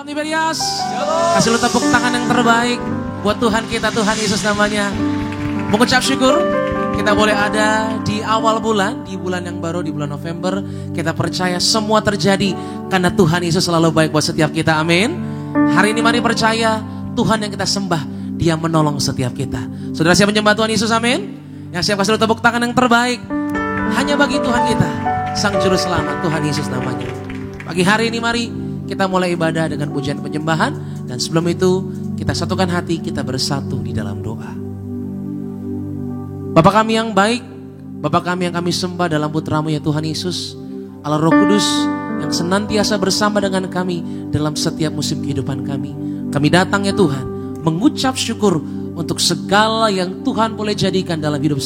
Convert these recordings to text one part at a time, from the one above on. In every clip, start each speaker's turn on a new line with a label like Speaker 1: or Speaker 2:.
Speaker 1: Tiberias. Kasih lu tepuk tangan yang terbaik buat Tuhan kita, Tuhan Yesus namanya. Mengucap syukur kita boleh ada di awal bulan, di bulan yang baru, di bulan November. Kita percaya semua terjadi karena Tuhan Yesus selalu baik buat setiap kita, amin. Hari ini mari percaya Tuhan yang kita sembah, Dia menolong setiap kita. Saudara siap menyembah Tuhan Yesus, amin. Yang siap kasih lu tepuk tangan yang terbaik hanya bagi Tuhan kita, Sang Juru Selamat, Tuhan Yesus namanya. Pagi hari ini mari kita mulai ibadah dengan pujian penyembahan. Dan sebelum itu kita satukan hati, kita bersatu di dalam doa. Bapa kami yang baik, Bapa kami yang kami sembah dalam putra-Mu ya Tuhan Yesus, Allah Roh Kudus yang senantiasa bersama dengan kami dalam setiap musim kehidupan kami. Kami datang ya Tuhan mengucap syukur untuk segala yang Tuhan boleh jadikan dalam hidup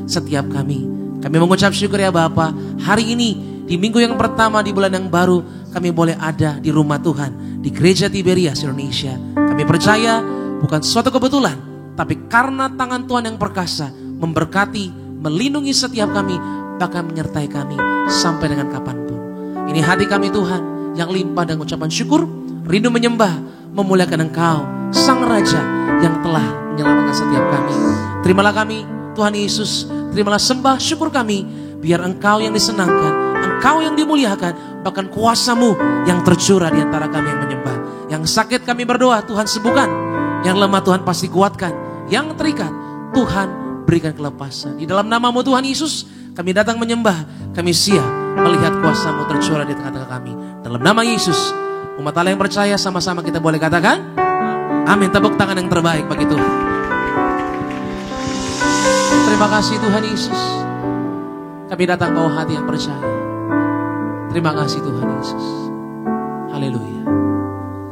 Speaker 1: setiap kami. Kami mengucap syukur ya Bapa, hari ini di minggu yang pertama di bulan yang baru kami boleh ada di rumah Tuhan, di Gereja Tiberias Indonesia. Kami percaya bukan suatu kebetulan, tapi karena tangan Tuhan yang perkasa memberkati, melindungi setiap kami, bahkan menyertai kami sampai dengan kapanpun. Ini hati kami Tuhan yang limpah dengan ucapan syukur, rindu menyembah, memuliakan Engkau, Sang Raja yang telah menyelamatkan setiap kami. Terimalah kami Tuhan Yesus, terimalah sembah syukur kami, biar Engkau yang disenangkan, Engkau yang dimuliakan, bahkan kuasa-Mu yang tercurah di antara kami yang menyembah. Yang sakit kami berdoa, Tuhan sembuhkan. Yang lemah Tuhan pasti kuatkan. Yang terikat, Tuhan berikan kelepasan. Di dalam nama-Mu Tuhan Yesus, kami datang menyembah. Kami siap melihat kuasa-Mu tercurah di tengah-tengah kami. Dalam nama Yesus, umat Allah yang percaya sama-sama kita boleh katakan, amin. Tepuk tangan yang terbaik bagi Tuhan. Terima kasih Tuhan Yesus. Kami datang bawa hati yang percaya. Terima kasih Tuhan Yesus. Haleluya.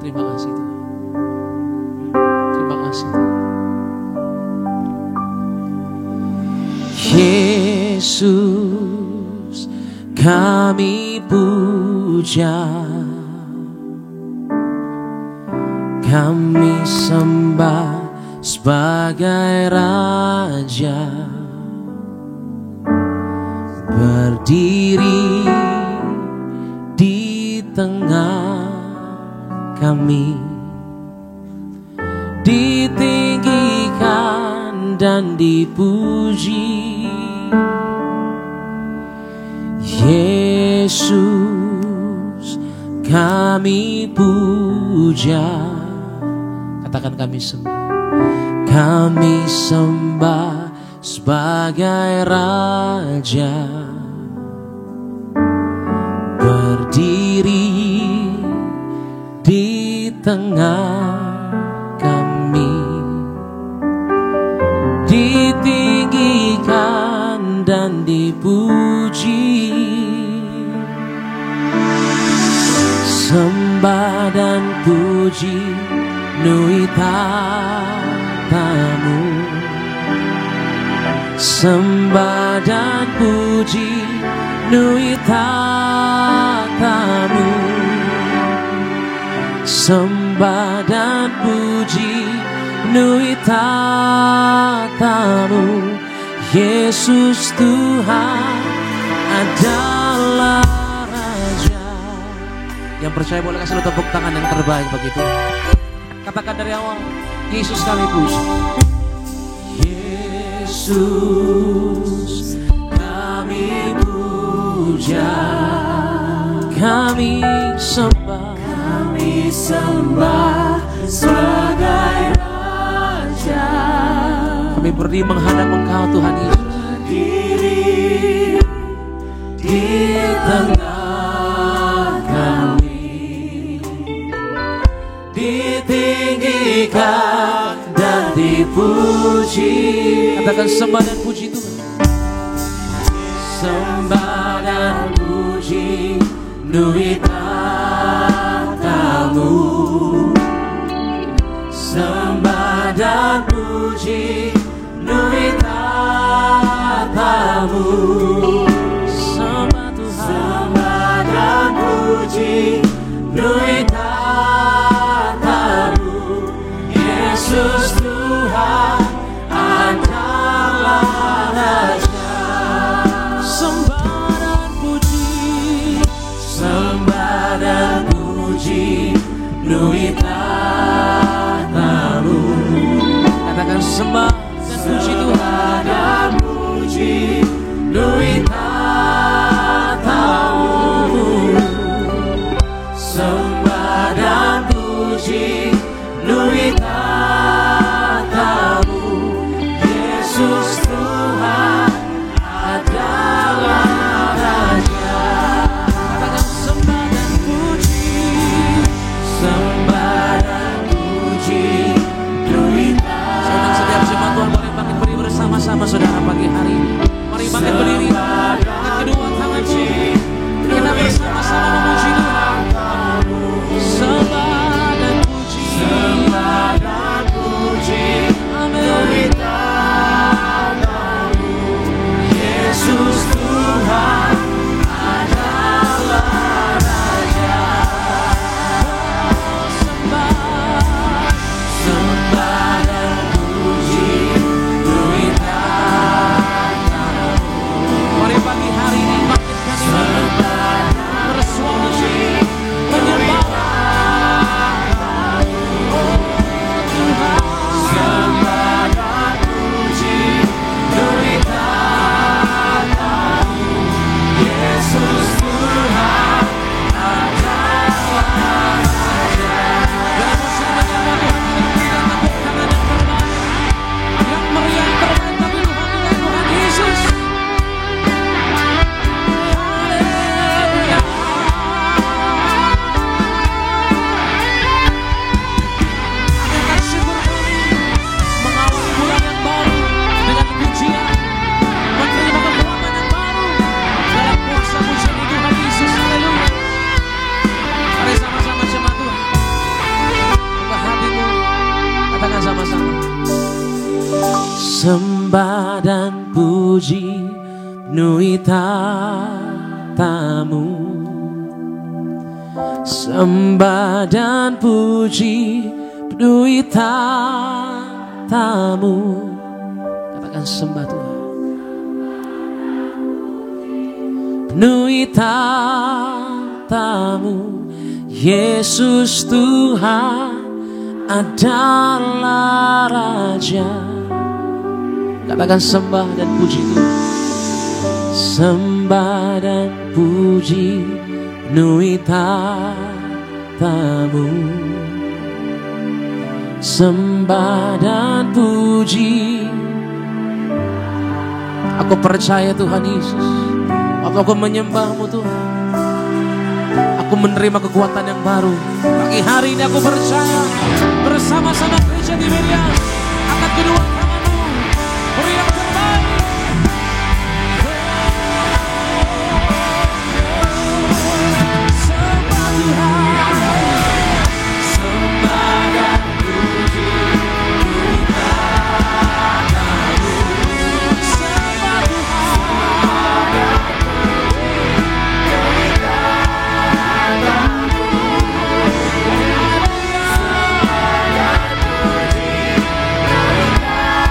Speaker 1: Terima kasih Tuhan. Terima kasih Tuhan. Yesus kami puja, kami sembah sebagai Raja, berdiri di tengah kami, ditinggikan dan dipuji. Yesus kami puja, katakan kami sembah sebagai Raja, berdiri di tengah kami, ditinggikan dan dipuji. Sembah dan puji nuitatamu, sembah dan puji nuitatamu, sembah dan puji nuitatamu. Yesus Tuhan adalah Raja. Yang percaya boleh kasih tepuk tangan yang terbaik bagi Tuhan. Katakan dari awal, Yesus kami puji. Yesus kami puja, kami sembah sebagai Raja. Kami berdiri menghadap Engkau Tuhan Yesus, berdiri di tengah kami, ditinggikan dan dipuji. Katakan sembah dan puji Tuhan. Sembah dan puji nuitatamu, sembah dan puji nuitatamu, sembah Tuhan, sembah dan puji nuitatamu. Yesus Tuhan adalah Raja. Sembah dan puji penuhi tahta-Mu. Katakan sembah dan puji Tuhan. Dan puji penuhi tahta-Mu. Sembah dan puji penuhi tahta-Mu. Yesus Tuhan adalah Raja. Katakan sembah dan puji. Sembah dan puji penuhi tahta-Mu. Setiap jemaat Tuhan boleh bangkit berdiri bersama-sama saudara pagi hari ini. Mari bangkit berdiri, angkat kedua tangan kita bersama-sama memuji Tuhan. Sembah dan puji. Sembah dan puji. Amin. Yesus Tuhan adalah Raja. Sembah dan puji penuhi tahta-Mu. Mari pagi hari ini bangkitkan ini bersuara menyembah Tuhan. Sembah dan puji penuhi tahta-Mu. Yesus Tuhan adalah Raja. Dalam musim menyembah Tuhan, kita tepuk tangan yang terbaik, yang meriah terbaik bagi Tuhan kita, Tuhan Yesus. Haleluya. Akan syukur kami mengawali bulan yang baru dengan pujian, menerima kekuatan yang baru dalam kuasa mujizat Tuhan Yesus. Haleluya. Mari sama-sama jemaat Tuhan, buka hatimu, katakan sama-sama. Sembah dan puji penuhi tahta-Mu. Sembah dan puji penuhi tahta-Mu. Katakan sembah Tuhan. Penuhi tahta-Mu. Yesus Tuhan adalah Raja. Katakan sembah dan puji Tuhan. Sembah dan puji penuhi tahta-Mu. Sembah dan puji. Aku percaya Tuhan Yesus, waktu aku menyembah-Mu Tuhan, aku menerima kekuatan yang baru. Pagi hari ini aku percaya bersama-sama gereja di media, angkat kedua tanganmu, beri yang terbaik. Sembah Tuhan, sembah dan puji penuhi tahta-Mu. Sembah Tuhan dan puji penuhi tahta-Mu. Sembah dan puji penuhi tahta-Mu.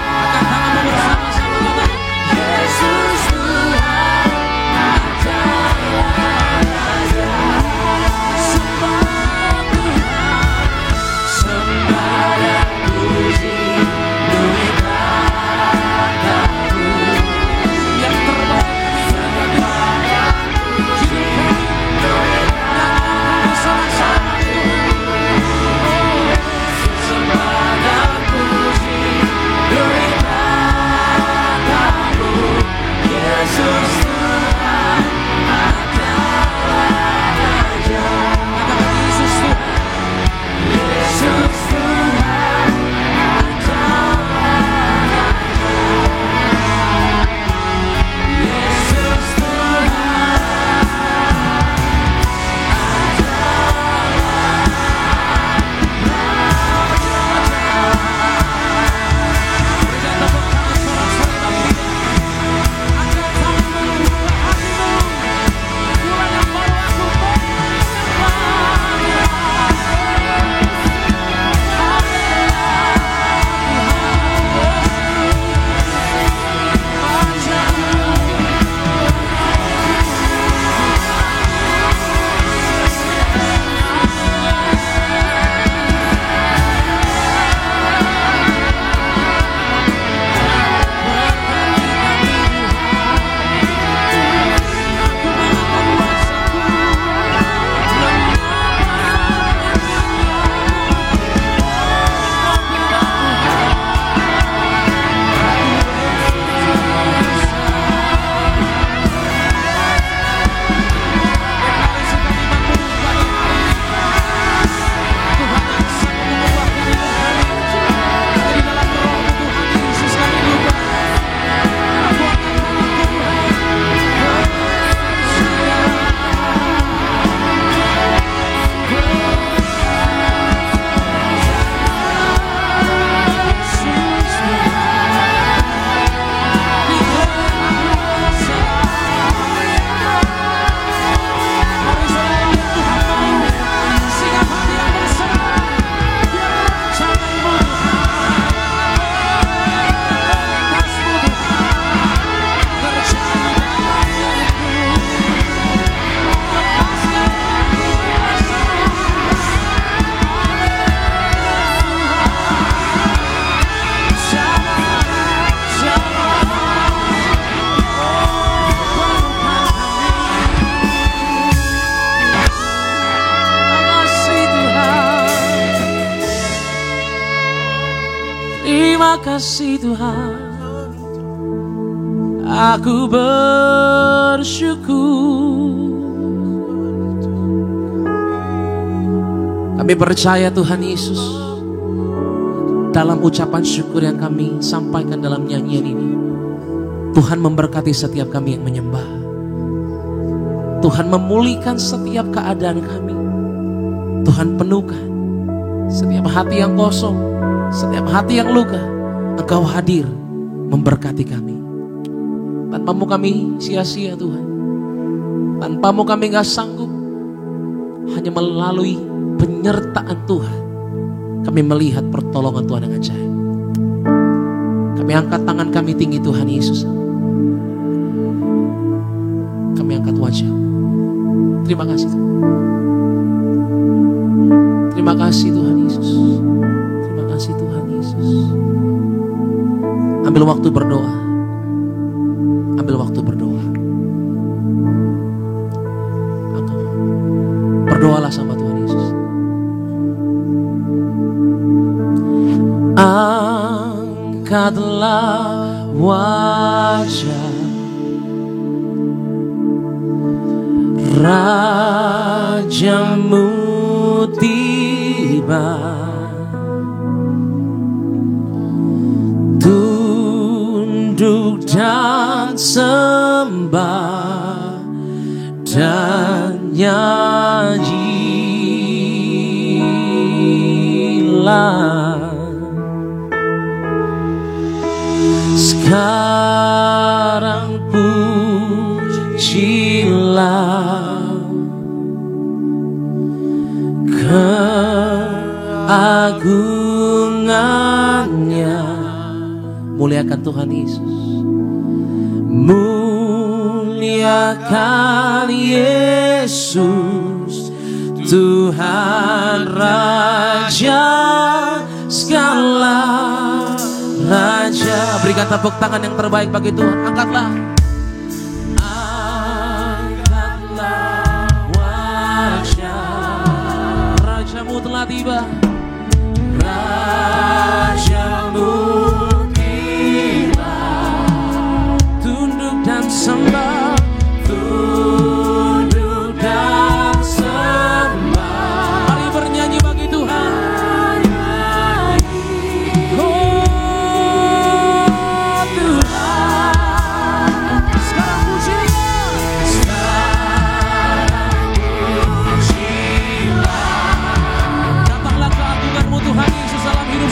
Speaker 1: kasih Tuhan, aku bersyukur. Kami percaya Tuhan Yesus, dalam ucapan syukur yang kami sampaikan dalam nyanyian ini, Tuhan memberkati setiap kami yang menyembah. Tuhan memulihkan setiap keadaan kami. Tuhan penuhkan setiap hati yang kosong, setiap hati yang luka. Engkau hadir memberkati kami. Tanpamu kami sia-sia Tuhan. Tanpamu kami gak sanggup. Hanya melalui penyertaan Tuhan kami melihat pertolongan Tuhan yang ajaib. Kami angkat tangan kami tinggi Tuhan Yesus. Kami angkat wajah. Terima kasih Tuhan. Terima kasih Tuhan Yesus. Terima kasih Tuhan Yesus. Ambil waktu berdoa. Ambil waktu berdoa. Berdoalah sama Tuhan Yesus. Angkatlah wajah Rajamu tiba, tunduk dan sembah dan nyanyilah. Sekarang pujilah keagungannya. Muliakan Tuhan Yesus. Muliakan Yesus, Tuhan Raja segala Raja. Berikan tepuk tangan yang terbaik bagi Tuhan. Angkatlah. Angkatlah wajah, Rajamu telah tiba. Rajamu tiba, tunduk dan sembah, tunduk dan sembah. Mari bernyanyi bagi Tuhan. Tuhan Yesus dalam hidup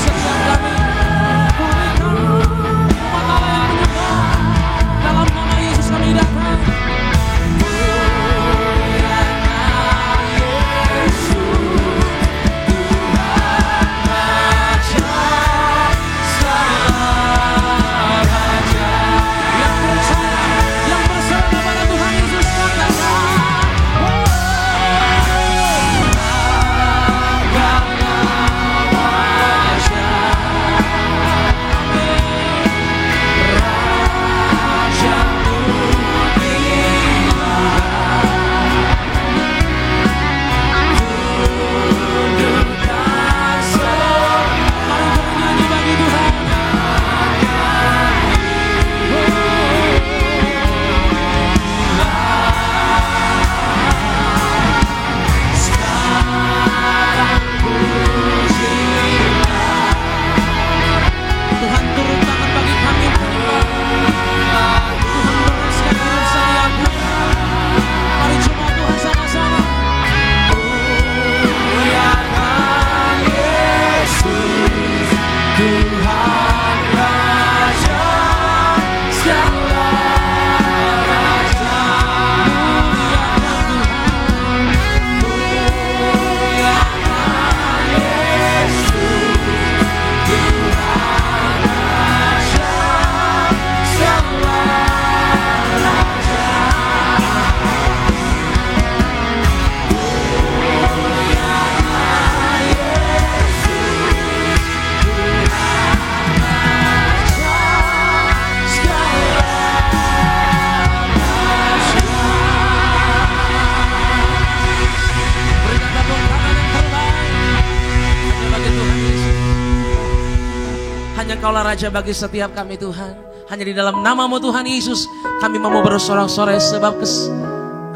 Speaker 1: Engkaulah Raja bagi setiap kami Tuhan. Hanya di dalam nama-Mu Tuhan Yesus kami mau bersorak-sorai sebab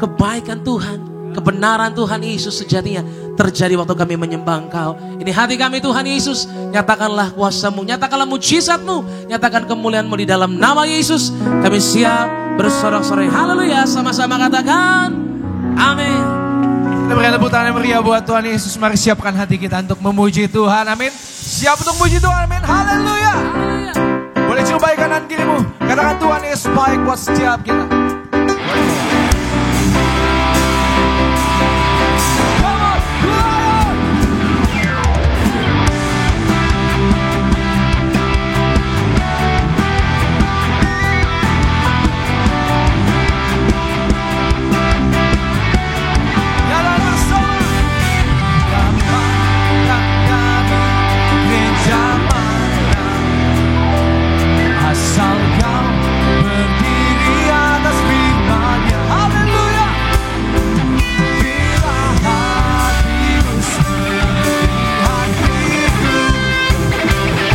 Speaker 1: kebaikan Tuhan, kebenaran Tuhan Yesus sejatinya terjadi waktu kami menyembah Engkau. Ini hati kami Tuhan Yesus, nyatakanlah kuasa-Mu, nyatakanlah mujizat-Mu, nyatakan kemuliaan-Mu di dalam nama Yesus. Kami siap bersorak-sorai. Haleluya, sama-sama katakan amin.
Speaker 2: Kita berikan tepuk tangan yang meriah buat Tuhan Yesus. Mari siapkan hati kita untuk memuji Tuhan. Amin. Siap untuk memuji Tuhan. Amin. Haleluya. Boleh cium baik kanan kirimu. Katakan Tuhan Yesus baik buat setiap kita.
Speaker 3: Asal kau berdiri atas firman-Nya. Haleluya. Bila hatimu seperti hatiku,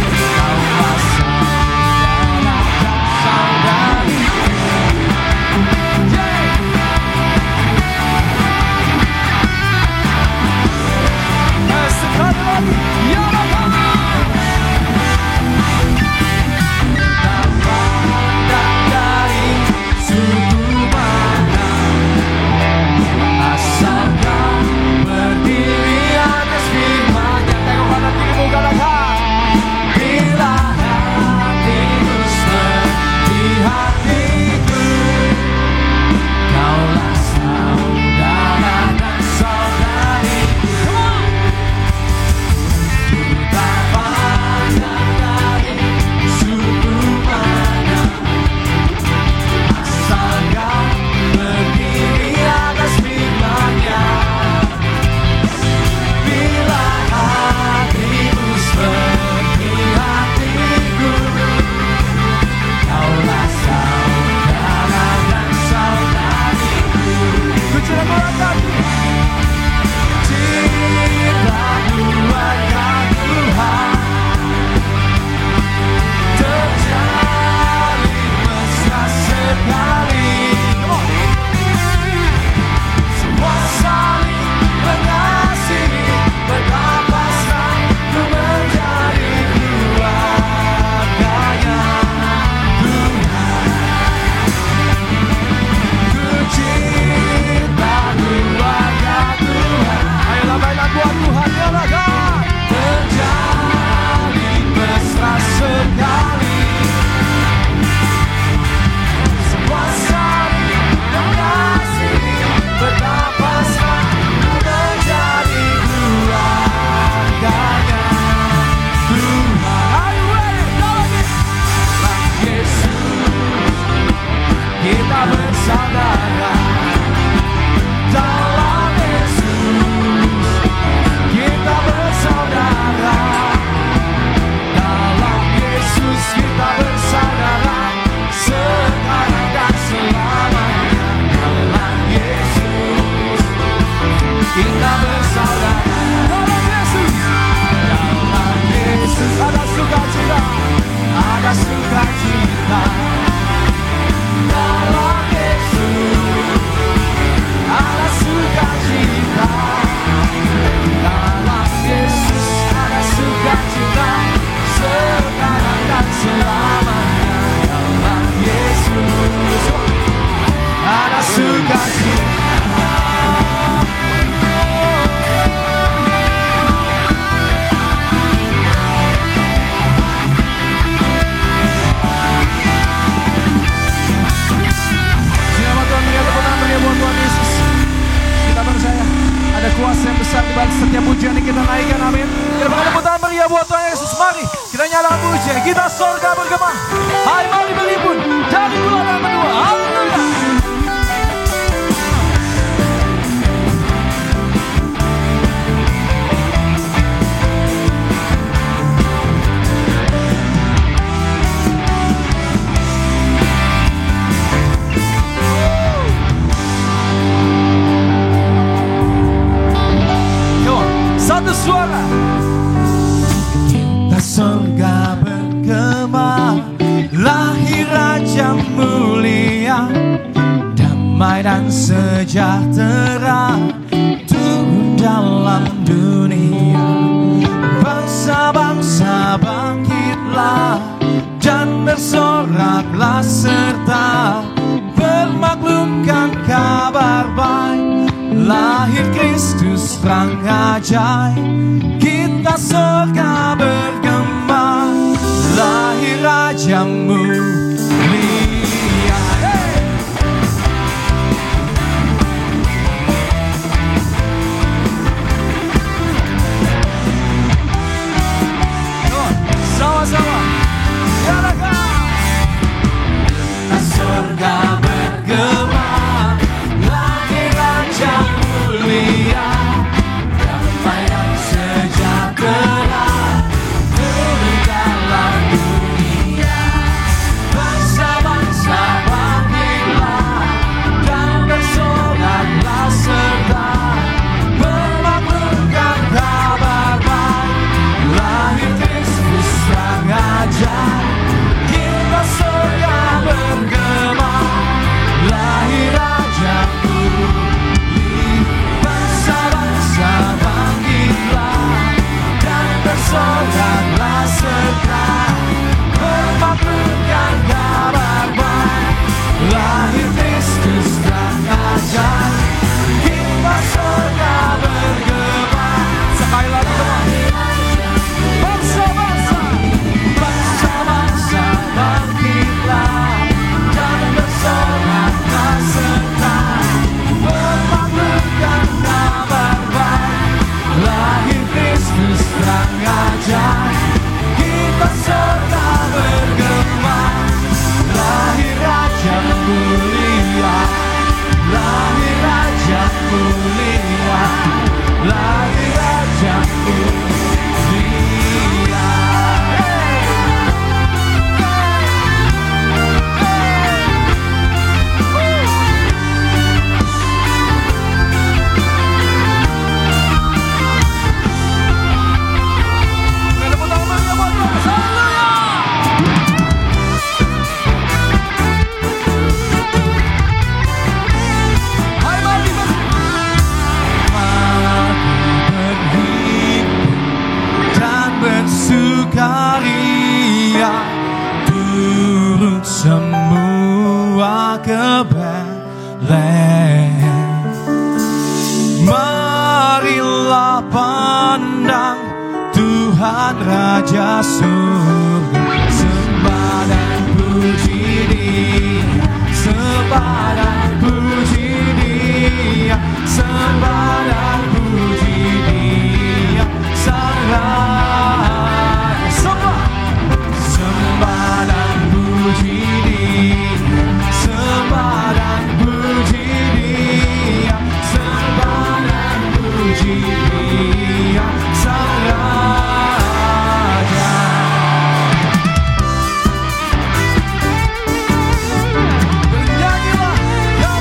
Speaker 3: kaulah saudara dan saudariku. Sekali lagi, ya Bapa.
Speaker 2: Setiap pujian yang kita naikkan, amin. Kita berikan tepuk tangan meriah buat Tuhan Yesus. Mari kita nyalakan pujian, kita sorga bergema. Hai, mari berlibur dari bulan dan menua. Haleluya.
Speaker 3: Satu suara. Kita sorga bergema.
Speaker 2: bergema, lahir Raja mulia, damai dan sejahtera turun dalam dunia. Bangsa-bangsa bangkitlah dan bersoraklah serta bermaklumkan kabar baik, lahir Kristus terang ajaib, kita surga bergema, lahir Raja mulia. Sama-sama, surga bergema, lahir Raja mulia, damai dan sejahtera turun dalam dunia. Bangsa-bangsa bangkitlah dan bersoraklah serta bermaklumkan kabar baik, lahir Kristus terang ajaib, kita surga bergema, lahir Raja mulia. Bangsa-bangsa bangkitlah dan bersoraklah serta bermaklumkan kabar baik, lahir Kristus terang ajaib, kita surga bergema. Sekali lagi teman. Bangsa-bangsa bangkitlah dan bersoraklah serta bermaklumkan kabar baik, lahir Kristus terang ajaib, kita surga bergema, lahir Raja mulia, lahir Raja mulia, lahir Raja mulia. Bersukaria turut semua ke Betlehem. Marilah pandang Tuhan Raja surga, sembah dan puji Dia, sembah dan puji Dia, sembah dan puji Dia, Sang Raja. Sembah dan puji Dia, sembah dan puji Dia, sembah dan puji Dia, Sang Raja. Bernyanyilah, ya.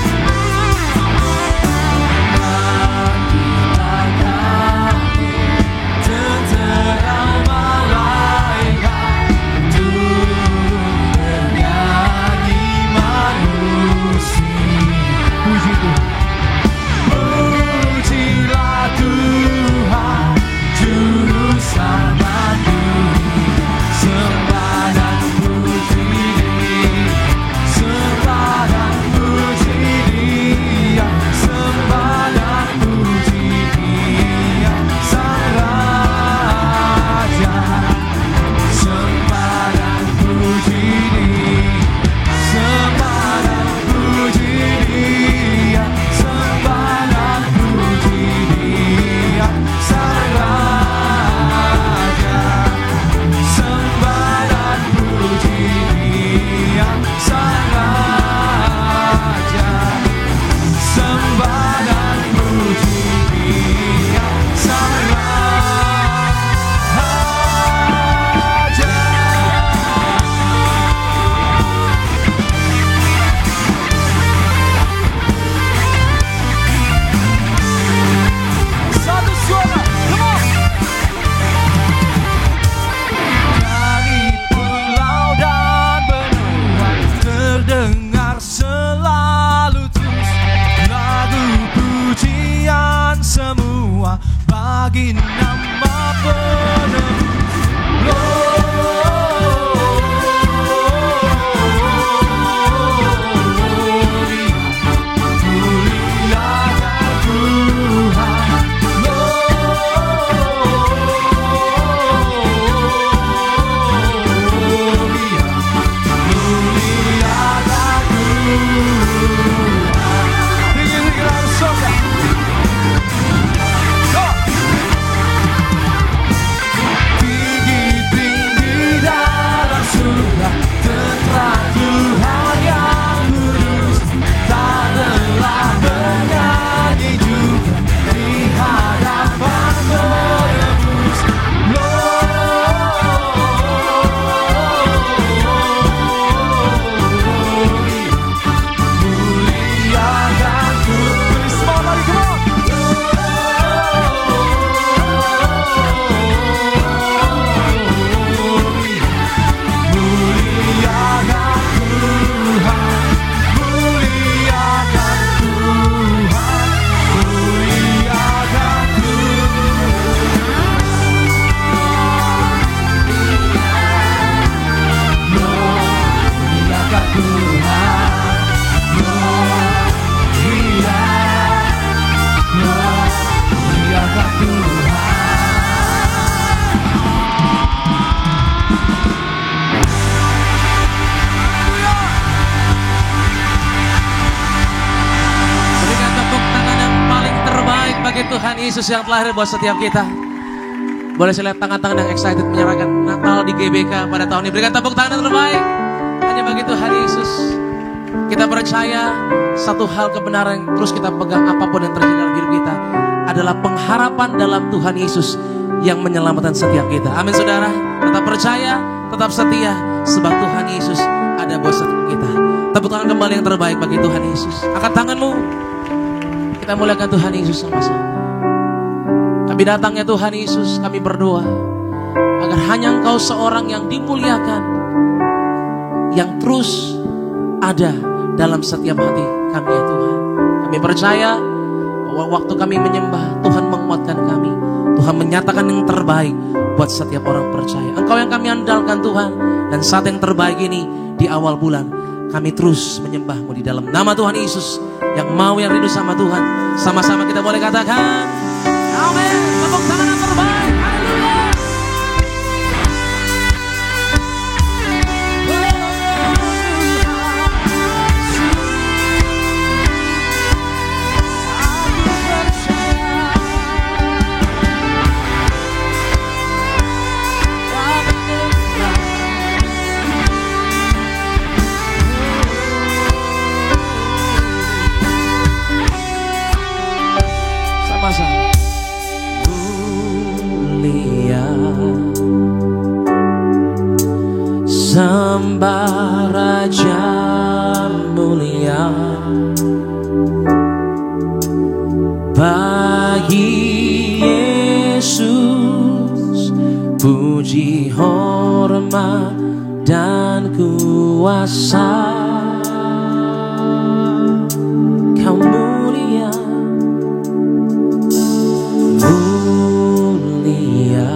Speaker 1: Yesus yang telah hadir buat setiap kita. Boleh saya lihat tangan-tangan yang excited menyerahkan Natal di GBK pada tahun ini. Berikan tepuk tangan yang terbaik hanya bagi Tuhan Yesus. Kita percaya satu hal kebenaran yang terus kita pegang apapun yang terjadi dalam hidup kita adalah pengharapan dalam Tuhan Yesus yang menyelamatkan setiap kita. Amin saudara. Tetap percaya, tetap setia, sebab Tuhan Yesus ada buat setiap kita. Tepuk tangan kembali yang terbaik bagi Tuhan Yesus. Angkat tanganmu. Kita muliakan Tuhan Yesus sama-sama. Kami datangnya Tuhan Yesus, kami berdoa agar hanya Engkau seorang yang dimuliakan, yang terus ada dalam setiap hati kami ya Tuhan. Kami percaya bahwa waktu kami menyembah, Tuhan menguatkan kami. Tuhan menyatakan yang terbaik buat setiap orang percaya. Engkau yang kami andalkan Tuhan. Dan saat yang terbaik ini di awal bulan, kami terus menyembah-Mu di dalam nama Tuhan Yesus. Yang mau yang rindu sama Tuhan, sama-sama kita boleh katakan amin. Tepuk tangan yang terbaik. Haleluya. Mulia sembah Raja mulia bagi Yesus, puji hormat dan kuasa. Kau mulia, mulia,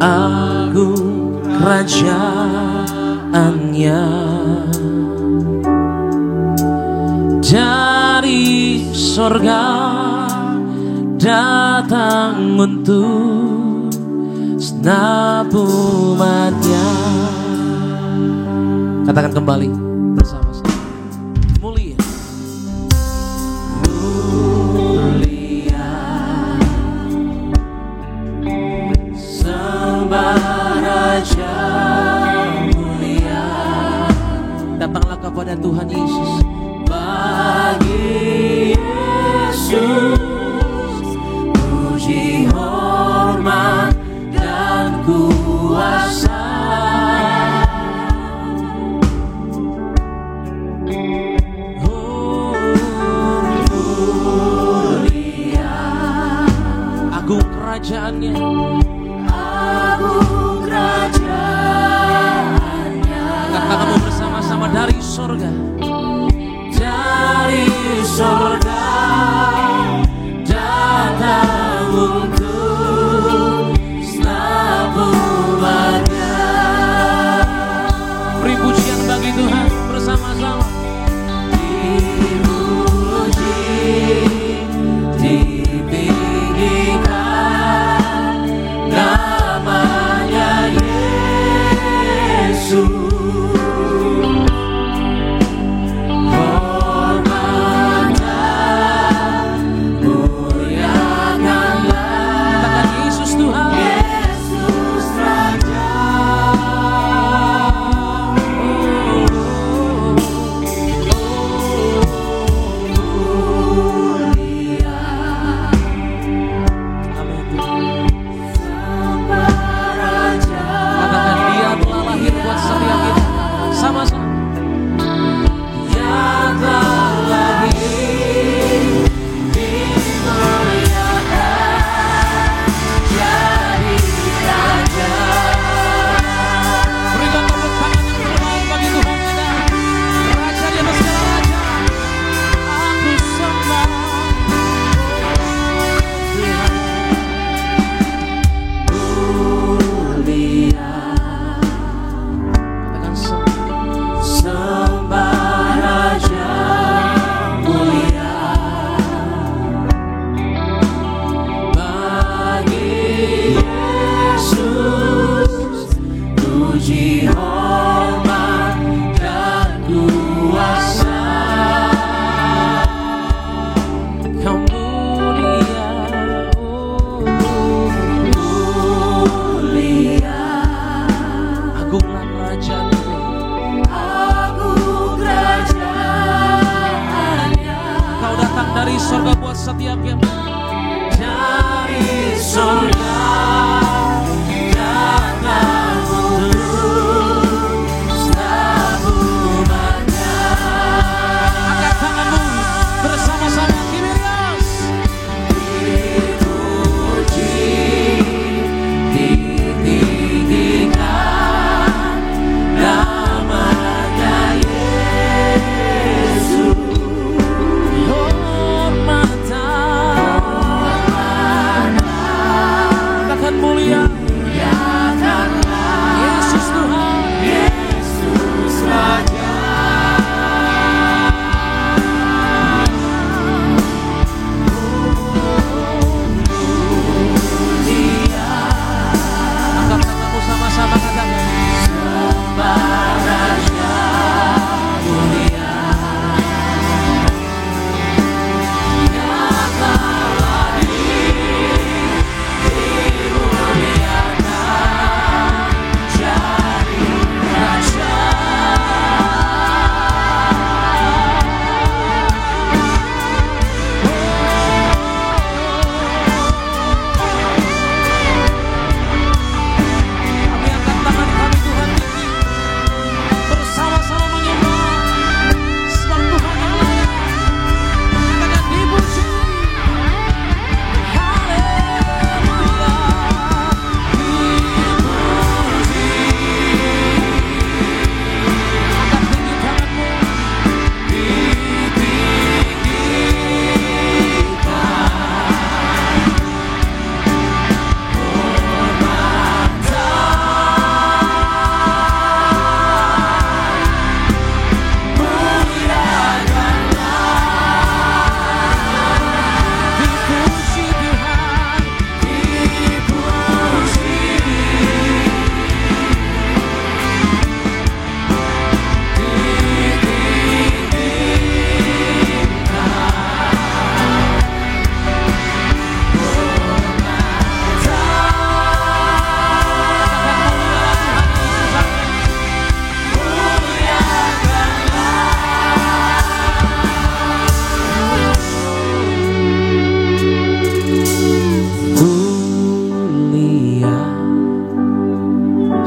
Speaker 1: agung kerajaannya, dari sorga datang untuk segenap umatnya. Katakan kembali bersama-sama. Mulia, mulia, sembah Raja mulia. Datanglah kepada Tuhan Yesus. Bagi Yesus, puji hormat dan kuasa. Agung kerajaannya, agung kerajaannya. Kata kamu bersama-sama dari sorga, dari sorga datang untuk segenap umatnya. Beri pujian bagi Tuhan bersama-sama. Dipuji, ditinggikan namanya Yesus. Hormat dan muliakanlah surga buat setiap yang dari surga datang terus tak memandang. Angkat tanganmu bersama-sama Kibirias. Dipuji, ditinggikan namanya Yesus. Katakan mulia, Yesus Tuhan, Yesus Raja. Angkat tanganmu sama-sama katakan sembah Raja mulia.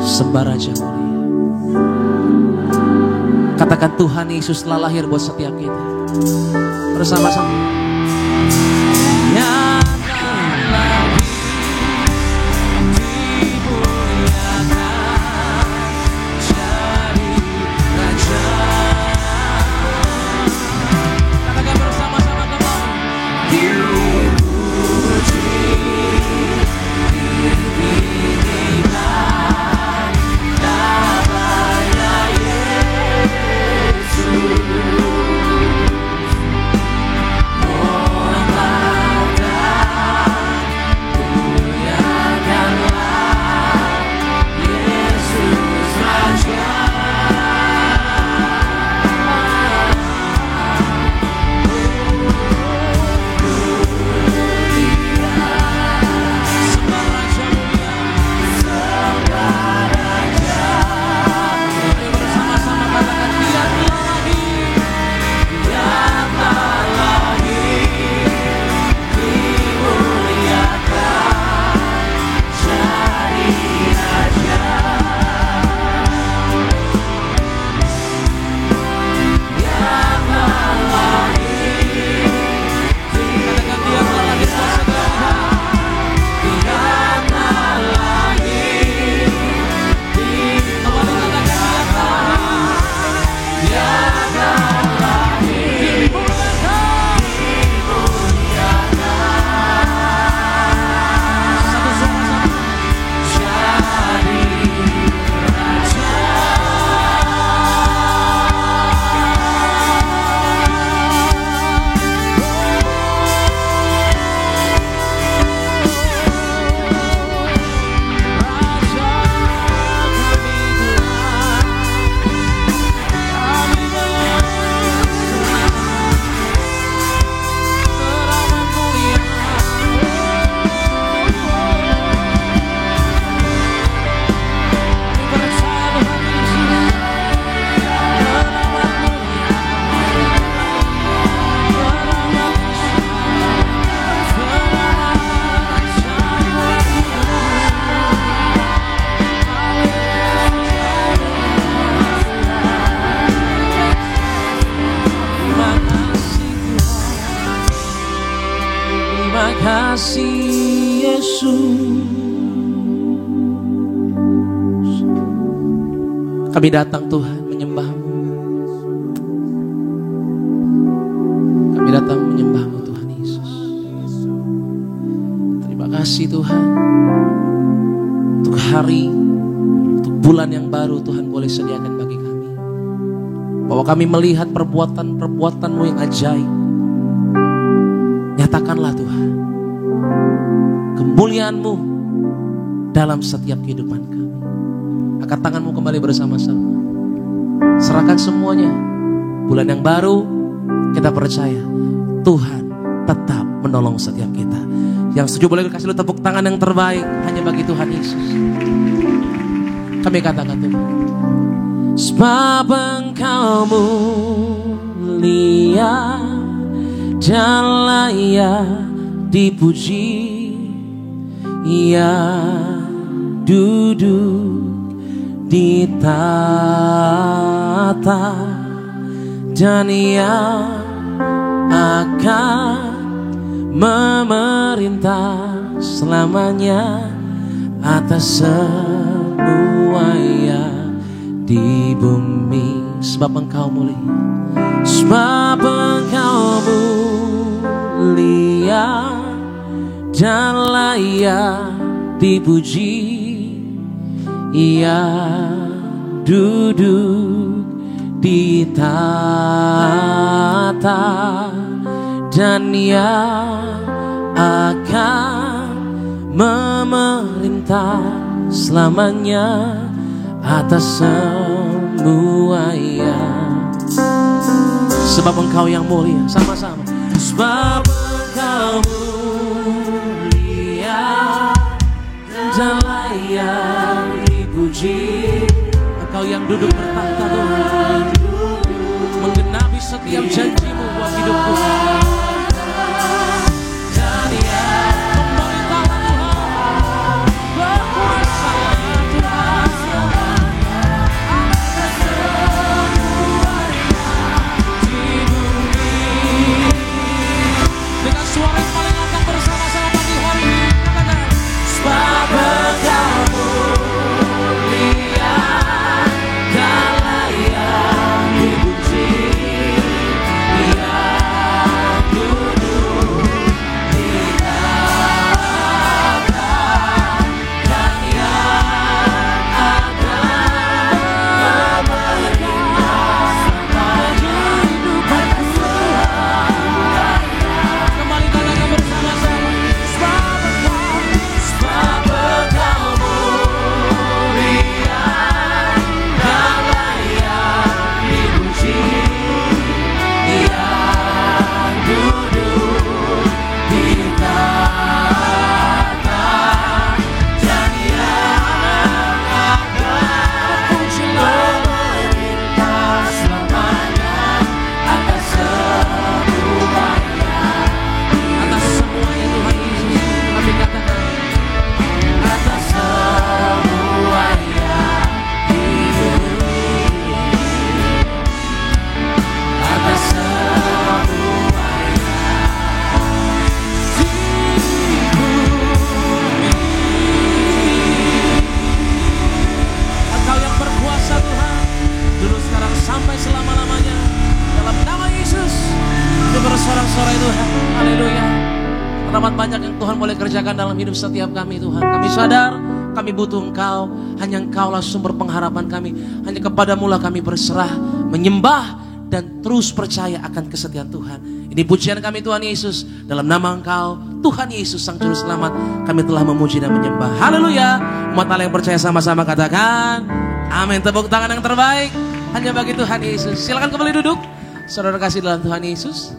Speaker 1: Sembah Raja mulia. Katakan Tuhan Yesus telah lahir buat setiap kita. Bersama-sama. Nyatalah dimuliakan jadi Raja. Katakan bersama-sama kembali. Dipuji, ditinggikan namanya Yesus. Orang Kami datang Tuhan menyembah-Mu. Kami datang menyembah-Mu Tuhan Yesus. Terima kasih Tuhan. Untuk hari, untuk bulan yang baru Tuhan boleh sediakan bagi kami. Bahwa kami melihat perbuatan-perbuatan-Mu yang ajaib. Nyatakanlah Tuhan kemuliaan-Mu dalam setiap kehidupan kami. Angkat tangan-Mu kembali bersama-sama. Serahkan semuanya. Bulan yang baru, kita percaya Tuhan tetap menolong setiap kita. Yang setuju boleh kasih lu tepuk tangan yang terbaik hanya bagi Tuhan Yesus. Kami katakan Tuhan, sebab Engkau mulia dan layak dipuji. Ia duduk di tahta dan Ia akan memerintah selamanya atas semua yang di bumi. Sebab Engkau mulia, sebab Engkau mulia dan layak dipuji. Ia duduk di tahta dan Ia akan memerintah selamanya atas semua yang. Sebab Engkau yang mulia, sama-sama. Sebab Engkau mulia dan layak dipuji. Engkau yang duduk bertahta Tuhan, menggenapi setiap janji-Mu buat hidupku. Dan Ia memerintah Tuhan, berkuasa Tuhan atas semua di bumi. Dengan suara yang paling lantang bersama-sama pagi hari ini, katakan, sebab Engkau mulia dan layak dipuji. Ia duduk di tahta dan Ia akan memerintah selamanya atas semua. Kembali katakan bersama-sama, sebab Engkau mulia dan layak dipuji. Ia duduk di tahta dan Ia akan memerintah selamanya atas semuanya. Atas semuanya Tuhan Yesus, kami katakan atas semuanya di bumi, atas semuanya di bumi. Engkau yang berkuasa Tuhan, dulu sekarang sampai selama-lamanya. Dalam nama Yesus, kita bersorak-sorai Tuhan. Haleluya. Terdapat banyak yang Tuhan boleh kerjakan dalam hidup setiap kami Tuhan. Kami sadar kami butuh Engkau. Hanya Engkau lah sumber pengharapan kami. Hanya kepadamu lah kami berserah, menyembah dan terus percaya akan kesetiaan Tuhan. Ini pujian kami Tuhan Yesus. Dalam nama Engkau Tuhan Yesus Sang Juru Selamat, kami telah memuji dan menyembah. Haleluya. Umat Allah yang percaya sama-sama katakan amin. Tepuk tangan yang terbaik hanya bagi Tuhan Yesus. Silakan kembali duduk. Saudara kasih dalam Tuhan Yesus.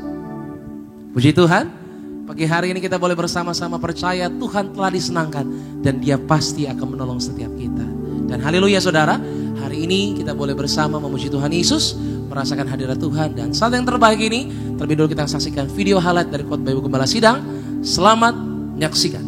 Speaker 1: Puji Tuhan. Pagi hari ini kita boleh bersama-sama percaya Tuhan telah disenangkan dan Dia pasti akan menolong setiap kita. Dan haleluya saudara, hari ini kita boleh bersama memuji Tuhan Yesus, merasakan hadirat Tuhan. Dan saat yang terbaik ini, terlebih dulu kita saksikan video highlight dari khotbah Ibu Gembala Sidang. Selamat menyaksikan.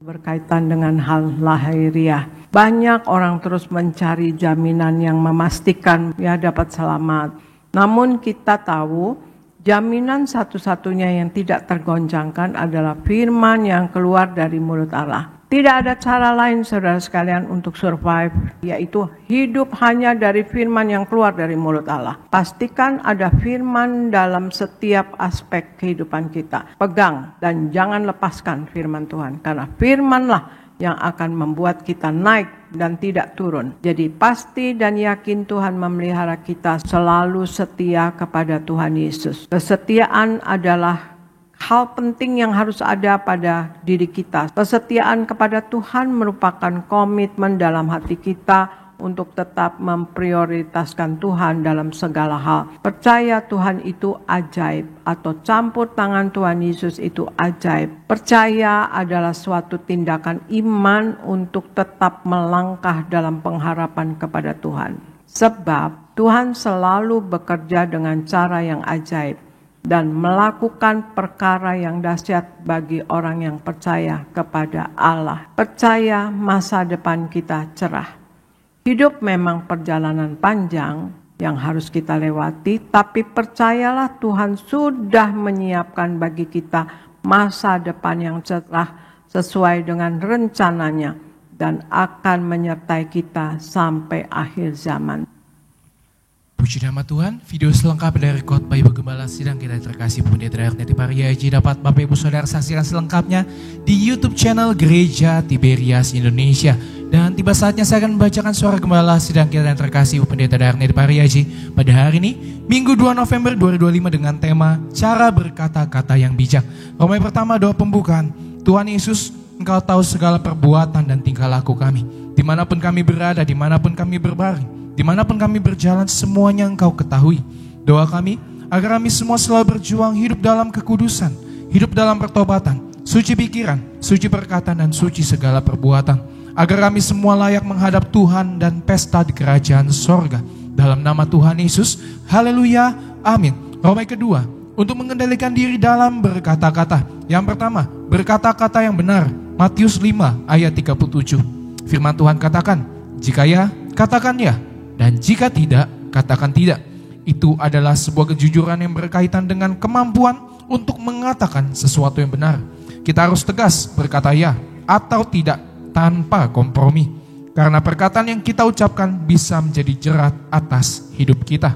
Speaker 4: Berkaitan dengan hal lahiriah, banyak orang terus mencari jaminan yang memastikan ya dapat selamat. Namun kita tahu Jaminan satu-satunya yang tidak tergoncangkan adalah firman yang keluar dari mulut Allah. Tidak ada cara lain saudara sekalian untuk survive, yaitu hidup hanya dari firman yang keluar dari mulut Allah. Pastikan ada firman dalam setiap aspek kehidupan kita. Pegang dan jangan lepaskan firman Tuhan, karena firmanlah yang akan membuat kita naik dan tidak turun. Jadi pasti dan yakin Tuhan memelihara kita selalu setia kepada Tuhan Yesus. Kesetiaan adalah hal penting yang harus ada pada diri kita. Kesetiaan kepada Tuhan merupakan komitmen dalam hati kita untuk tetap memprioritaskan Tuhan dalam segala hal. Percaya Tuhan itu ajaib, atau campur tangan Tuhan Yesus itu ajaib. Percaya adalah suatu tindakan iman untuk tetap melangkah dalam pengharapan kepada Tuhan. Sebab Tuhan selalu bekerja dengan cara yang ajaib dan melakukan perkara yang dahsyat bagi orang yang percaya kepada Allah. Percaya masa depan kita cerah. Hidup memang perjalanan panjang yang harus kita lewati, tapi percayalah Tuhan sudah menyiapkan bagi kita masa depan yang cerah sesuai dengan rencananya dan akan menyertai kita sampai akhir zaman.
Speaker 2: Puji nama Tuhan, video selengkap dari khotbah Ibu Gembala Sidang kita terkasih Pendeta Darneti Pariaji dapat Bapak Ibu Saudara saksikan selengkapnya di YouTube channel Gereja Tiberias Indonesia. Dan tiba saatnya saya akan membacakan suara Gembala Sidang kita yang terkasih Pendeta Darneti Pariaji pada hari ini, Minggu 2 November 2025 dengan tema Cara Berkata-Kata yang Bijak. Romai pertama doa pembukaan, Tuhan Yesus, Engkau tahu segala perbuatan dan tingkah laku kami. Dimanapun kami berada, dimanapun kami berbaring, dimanapun kami berjalan, semuanya Engkau ketahui. Doa kami agar kami semua selalu berjuang hidup dalam kekudusan, hidup dalam pertobatan, suci pikiran, suci perkataan, dan suci segala perbuatan. Agar kami semua layak menghadap Tuhan dan pesta di kerajaan sorga. Dalam nama Tuhan Yesus, haleluya, amin. Romai kedua, untuk mengendalikan diri dalam berkata-kata. Yang pertama, berkata-kata yang benar. Matius 5 ayat 37. Firman Tuhan katakan, jika ya, katakan ya. Dan jika tidak, katakan tidak. Itu adalah sebuah kejujuran yang berkaitan dengan kemampuan untuk mengatakan sesuatu yang benar. Kita harus tegas berkata ya atau tidak tanpa kompromi. Karena perkataan yang kita ucapkan bisa menjadi jerat atas hidup kita.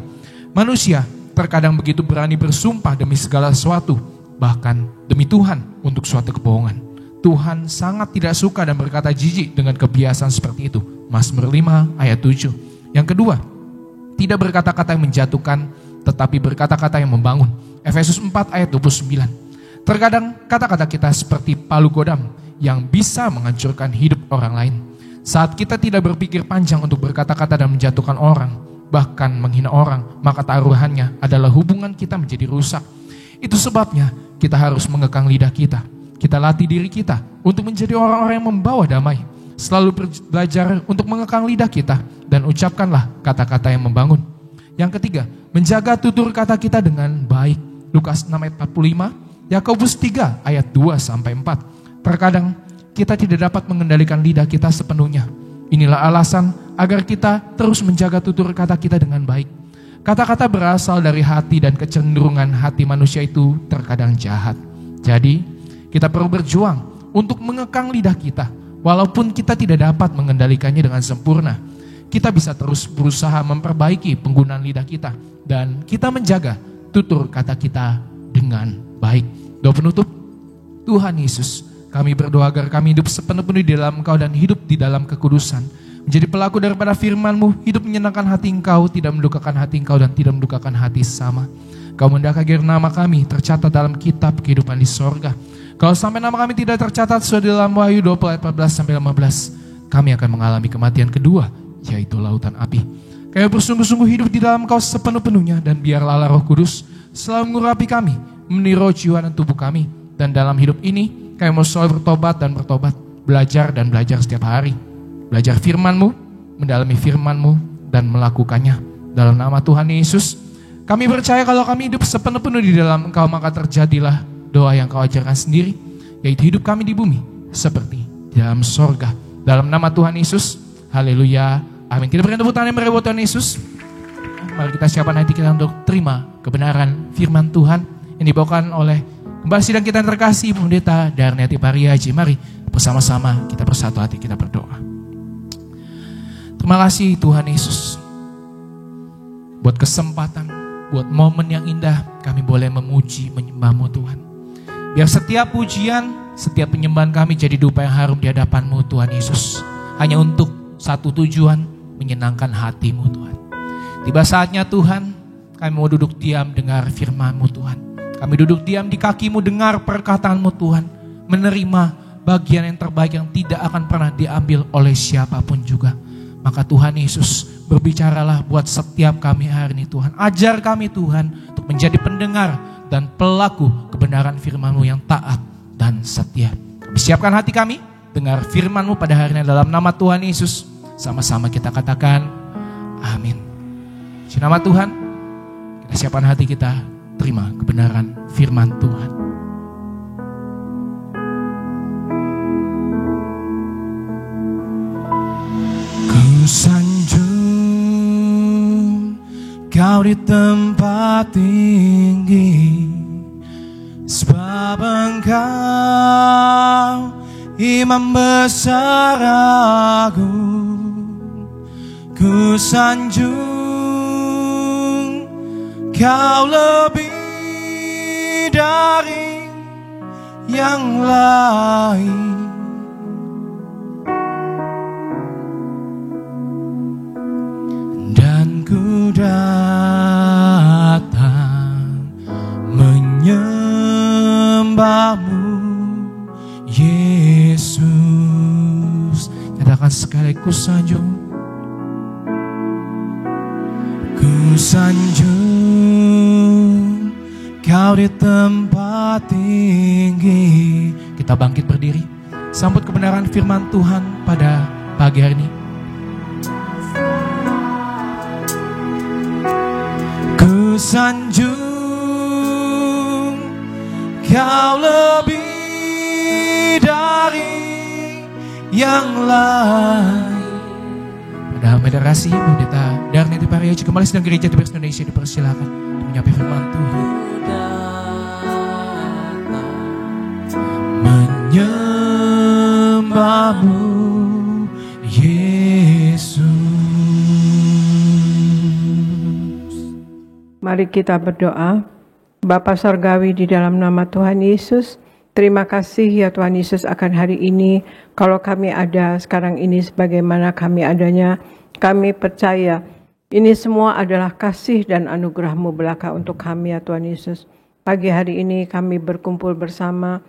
Speaker 2: Manusia terkadang begitu berani bersumpah demi segala sesuatu, bahkan demi Tuhan untuk suatu kebohongan. Tuhan sangat tidak suka dan berkata jijik dengan kebiasaan seperti itu. Mazmur 5 ayat 7. Yang kedua, tidak berkata-kata yang menjatuhkan, tetapi berkata-kata yang membangun. Efesus 4 ayat 29. Terkadang kata-kata kita seperti palu godam yang bisa menghancurkan hidup orang lain. Saat kita tidak berpikir panjang untuk berkata-kata dan menjatuhkan orang, bahkan menghina orang, maka taruhannya adalah hubungan kita menjadi rusak. Itu sebabnya kita harus mengekang lidah kita. Kita latih diri kita untuk menjadi orang-orang yang membawa damai. Selalu belajar untuk mengekang lidah kita dan ucapkanlah kata-kata yang membangun. Yang ketiga, menjaga tutur kata kita dengan baik. Lukas 6 ayat 45, Yakobus 3 ayat 2-4. Terkadang kita tidak dapat mengendalikan lidah kita sepenuhnya. Inilah alasan agar kita terus menjaga tutur kata kita dengan baik. Kata-kata berasal dari hati dan kecenderungan hati manusia itu terkadang jahat. Jadi kita perlu berjuang untuk mengekang lidah kita. Walaupun kita tidak dapat mengendalikannya dengan sempurna, kita bisa terus berusaha memperbaiki penggunaan lidah kita. Dan kita menjaga tutur kata kita dengan baik. Doa penutup, Tuhan Yesus, kami berdoa agar kami hidup sepenuh-penuh di dalam Engkau dan hidup di dalam kekudusan. Menjadi pelaku daripada firman-Mu, hidup menyenangkan hati Engkau, tidak mendukakan hati Engkau dan tidak mendukakan hati sesama. Kau mendak agar nama kami tercatat dalam kitab kehidupan di sorga. Kalau sampai nama kami tidak tercatat sesuai dalam Wahyu 20 ayat 14-15, kami akan mengalami kematian kedua, yaitu lautan api. Kami bersungguh-sungguh hidup di dalam Engkau sepenuh-penuhnya, dan biarlah Allah Roh Kudus selalu mengurapi kami, memelihara jiwa dan tubuh kami. Dan dalam hidup ini, kami mau selalu bertobat dan bertobat, belajar dan belajar setiap hari. Belajar firman-Mu, mendalami firman-Mu, dan melakukannya. Dalam nama Tuhan Yesus, kami percaya kalau kami hidup sepenuh-penuh di dalam Engkau, maka terjadilah doa yang Kau ajarkan sendiri, yaitu hidup kami di bumi seperti di dalam sorga. Dalam nama Tuhan Yesus, haleluya, amin. Kita berikan tepuk tangan yang meriah buat Tuhan Yesus. mari kita siapkan hati kita untuk terima kebenaran firman Tuhan yang dibawakan oleh Gembala Sidang kita yang terkasih, Pendeta Darniati Pariaji. Mari bersama-sama kita bersatu hati, kita berdoa. Terima kasih Tuhan Yesus, buat kesempatan, buat momen yang indah kami boleh memuji, menyembah-Mu Tuhan. Biar setiap pujian, setiap penyembahan kami jadi dupa yang harum di hadapan-Mu Tuhan Yesus. Hanya untuk satu tujuan, menyenangkan hati-Mu Tuhan. Tiba saatnya Tuhan, kami mau duduk diam dengar firman-Mu Tuhan. Kami duduk diam di kaki-Mu dengar perkataan-Mu Tuhan. Menerima bagian yang terbaik yang tidak akan pernah diambil oleh siapapun juga. Maka Tuhan Yesus, berbicaralah buat setiap kami hari ini Tuhan. Ajar kami Tuhan untuk menjadi pendengar dan pelaku kebenaran firman-Mu yang taat dan setia. Kami siapkan hati kami, dengar firman-Mu pada hari ini dalam nama Tuhan Yesus. Sama-sama kita katakan, amin. Di nama Tuhan, kita siapkan hati kita, terima kebenaran firman Tuhan.
Speaker 3: Ku sanjung Kau di tempat tinggi, sebab Engkau Imam besar agung. Ku sanjung Kau lebih dari yang lain. Dan ku datang menyembah-Mu Yesus.
Speaker 2: Katakan sekali, ku sanjung.
Speaker 3: Ku sanjung Kau di tempat tinggi.
Speaker 2: Kita bangkit berdiri, sambut kebenaran firman Tuhan pada pagi hari ini.
Speaker 3: Ku sanjung Kau lebih dari yang lain.
Speaker 2: Pada moderasi Pendeta Darniati Pariaji, Gembala Sidang Gereja Tibers Indonesia, dipersilakan untuk menyampaikan firman Tuhan.
Speaker 3: Menyembah-Mu Yesus.
Speaker 4: Mari kita berdoa. Bapa Sorgawi, di dalam nama Tuhan Yesus, terima kasih ya Tuhan Yesus akan hari ini. Kalau kami ada sekarang ini sebagaimana kami adanya, kami percaya ini semua adalah kasih dan anugerah-Mu belaka untuk kami ya Tuhan Yesus. Pagi hari ini kami berkumpul bersama,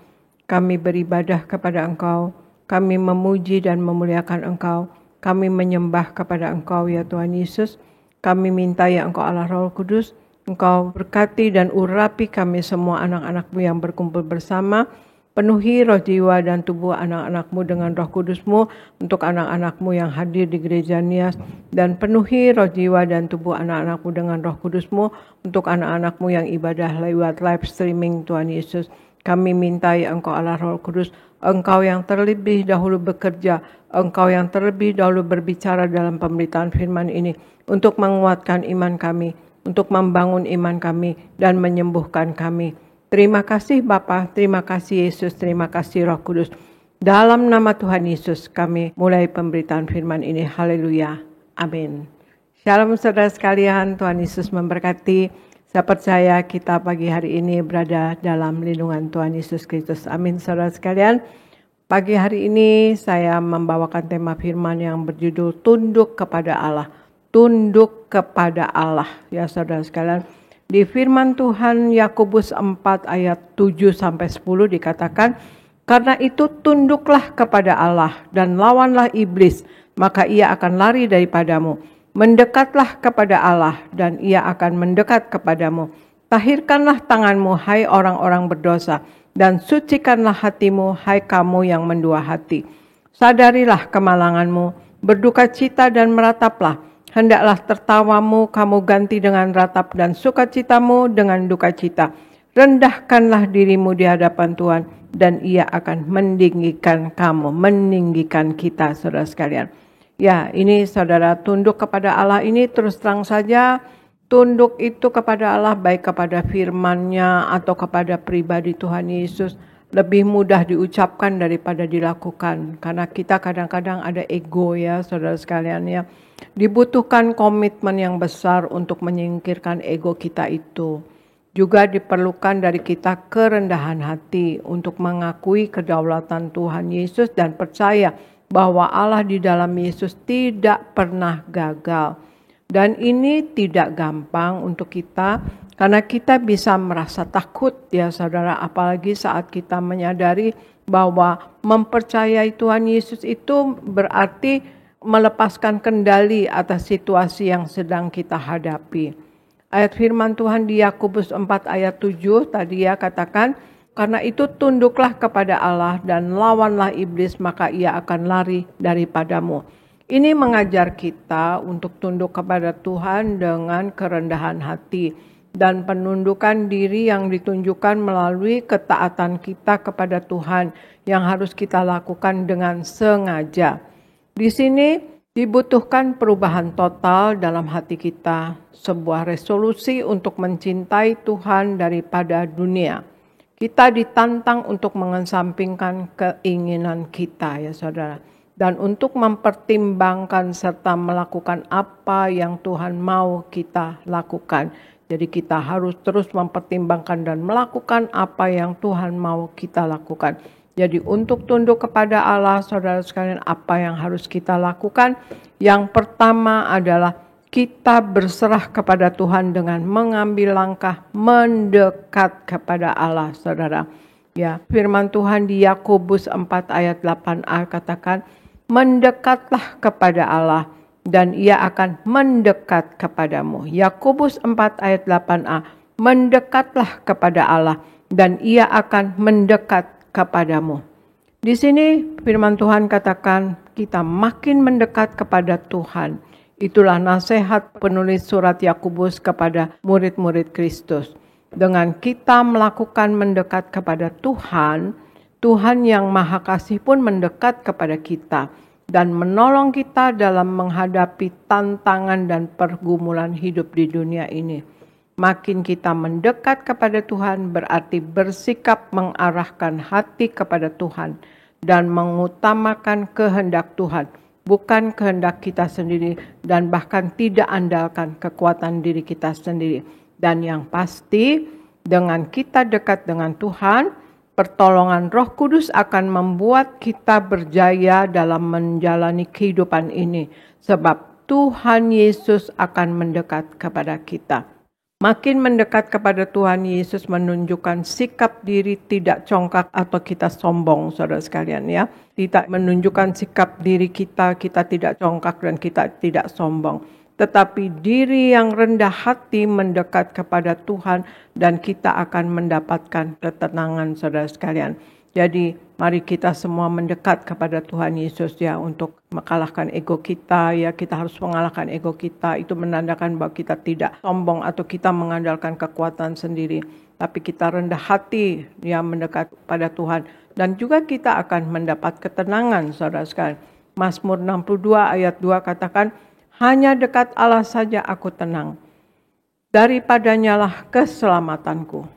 Speaker 4: kami beribadah kepada Engkau, kami memuji dan memuliakan Engkau, kami menyembah kepada Engkau ya Tuhan Yesus. Kami minta ya Engkau Allah Roh Kudus, Engkau berkati dan urapi kami semua anak-anak-Mu yang berkumpul bersama. Penuhi roh, jiwa, dan tubuh anak-anak-Mu dengan Roh Kudus-Mu untuk anak-anak-Mu yang hadir di gereja Nias. Dan penuhi roh, jiwa, dan tubuh anak-anak-Mu dengan Roh Kudus-Mu untuk anak-anak-Mu yang ibadah lewat live streaming Tuhan Yesus. Kami minta ya Engkau Allah Roh Kudus, Engkau yang terlebih dahulu bekerja, Engkau yang terlebih dahulu berbicara dalam pemberitaan firman ini untuk menguatkan iman kami, untuk membangun iman kami dan menyembuhkan kami. Terima kasih Bapa, terima kasih Yesus, terima kasih Roh Kudus. Dalam nama Tuhan Yesus kami mulai pemberitaan firman ini. Haleluya. Amin. Shalom saudara sekalian, Tuhan Yesus memberkati. Saya percaya kita pagi hari ini berada dalam lindungan Tuhan Yesus Kristus. Amin saudara sekalian. Pagi hari ini saya membawakan tema firman yang berjudul tunduk kepada Allah. Tunduk kepada Allah ya saudara sekalian. Di firman Tuhan Yakobus 4 ayat 7-10 dikatakan, karena itu tunduklah kepada Allah dan lawanlah iblis, maka ia akan lari daripadamu. Mendekatlah kepada Allah dan ia akan mendekat kepadamu. Tahirkanlah tanganmu hai orang-orang berdosa, dan sucikanlah hatimu hai kamu yang mendua hati. Sadarilah kemalanganmu, berduka cita dan merataplah. Hendaklah tertawamu kamu ganti dengan ratap dan sukacitamu dengan duka cita. Rendahkanlah dirimu di hadapan Tuhan dan ia akan meninggikan kamu, meninggikan kita saudara sekalian. Ya, ini saudara tunduk kepada Allah ini terus terang saja Tunduk itu kepada Allah, baik kepada firman-Nya atau kepada pribadi Tuhan Yesus, lebih mudah diucapkan daripada dilakukan. Karena kita kadang-kadang ada ego ya, saudara sekalian ya. Dibutuhkan komitmen yang besar untuk menyingkirkan ego kita itu. Juga diperlukan dari kita kerendahan hati untuk mengakui kedaulatan Tuhan Yesus dan percaya bahwa Allah di dalam Yesus tidak pernah gagal. Dan ini tidak gampang untuk kita karena kita bisa merasa takut ya saudara, apalagi saat kita menyadari bahwa mempercayai Tuhan Yesus itu berarti melepaskan kendali atas situasi yang sedang kita hadapi. Ayat firman Tuhan di Yakobus 4 ayat 7 tadi ya katakan, karena itu tunduklah kepada Allah dan lawanlah iblis maka ia akan lari daripadamu. Ini mengajar kita untuk tunduk kepada Tuhan dengan kerendahan hati dan penundukan diri yang ditunjukkan melalui ketaatan kita kepada Tuhan yang harus kita lakukan dengan sengaja. Di sini dibutuhkan perubahan total dalam hati kita, sebuah resolusi untuk mencintai Tuhan daripada dunia. Kita ditantang untuk mengesampingkan keinginan kita ya saudara. Dan untuk mempertimbangkan serta melakukan apa yang Tuhan mau kita lakukan. Jadi kita harus terus mempertimbangkan dan melakukan apa yang Tuhan mau kita lakukan. Jadi untuk tunduk kepada Allah, saudara sekalian, apa yang harus kita lakukan? Yang pertama adalah kita berserah kepada Tuhan dengan mengambil langkah mendekat kepada Allah, saudara. Ya, firman Tuhan di Yakobus 4 ayat 8a katakan, mendekatlah kepada Allah dan ia akan mendekat kepadamu. Yakobus 4 ayat 8a, mendekatlah kepada Allah dan ia akan mendekat kepadamu. Di sini firman Tuhan katakan kita makin mendekat kepada Tuhan. Itulah nasihat penulis surat Yakobus kepada murid-murid Kristus. Dengan kita melakukan mendekat kepada Tuhan, Tuhan yang Maha Kasih pun mendekat kepada kita dan menolong kita dalam menghadapi tantangan dan pergumulan hidup di dunia ini. Makin kita mendekat kepada Tuhan berarti bersikap mengarahkan hati kepada Tuhan dan mengutamakan kehendak Tuhan, bukan kehendak kita sendiri dan bahkan tidak andalkan kekuatan diri kita sendiri. Dan yang pasti dengan kita dekat dengan Tuhan, pertolongan Roh Kudus akan membuat kita berjaya dalam menjalani kehidupan ini. Sebab Tuhan Yesus akan mendekat kepada kita. Makin mendekat kepada Tuhan Yesus menunjukkan sikap diri tidak congkak atau kita sombong, saudara sekalian ya. Tidak menunjukkan sikap diri kita tidak congkak dan kita tidak sombong. Tetapi diri yang rendah hati mendekat kepada Tuhan dan kita akan mendapatkan ketenangan, saudara sekalian. Jadi mari kita semua mendekat kepada Tuhan Yesus ya untuk mengalahkan ego kita ya. Kita harus mengalahkan ego kita. Itu menandakan bahwa kita tidak sombong atau kita mengandalkan kekuatan sendiri. Tapi kita rendah hati ya mendekat pada Tuhan. Dan juga kita akan mendapat ketenangan, saudara sekalian. Mazmur 62 ayat 2 katakan, hanya dekat Allah saja aku tenang. Daripadanyalah keselamatanku.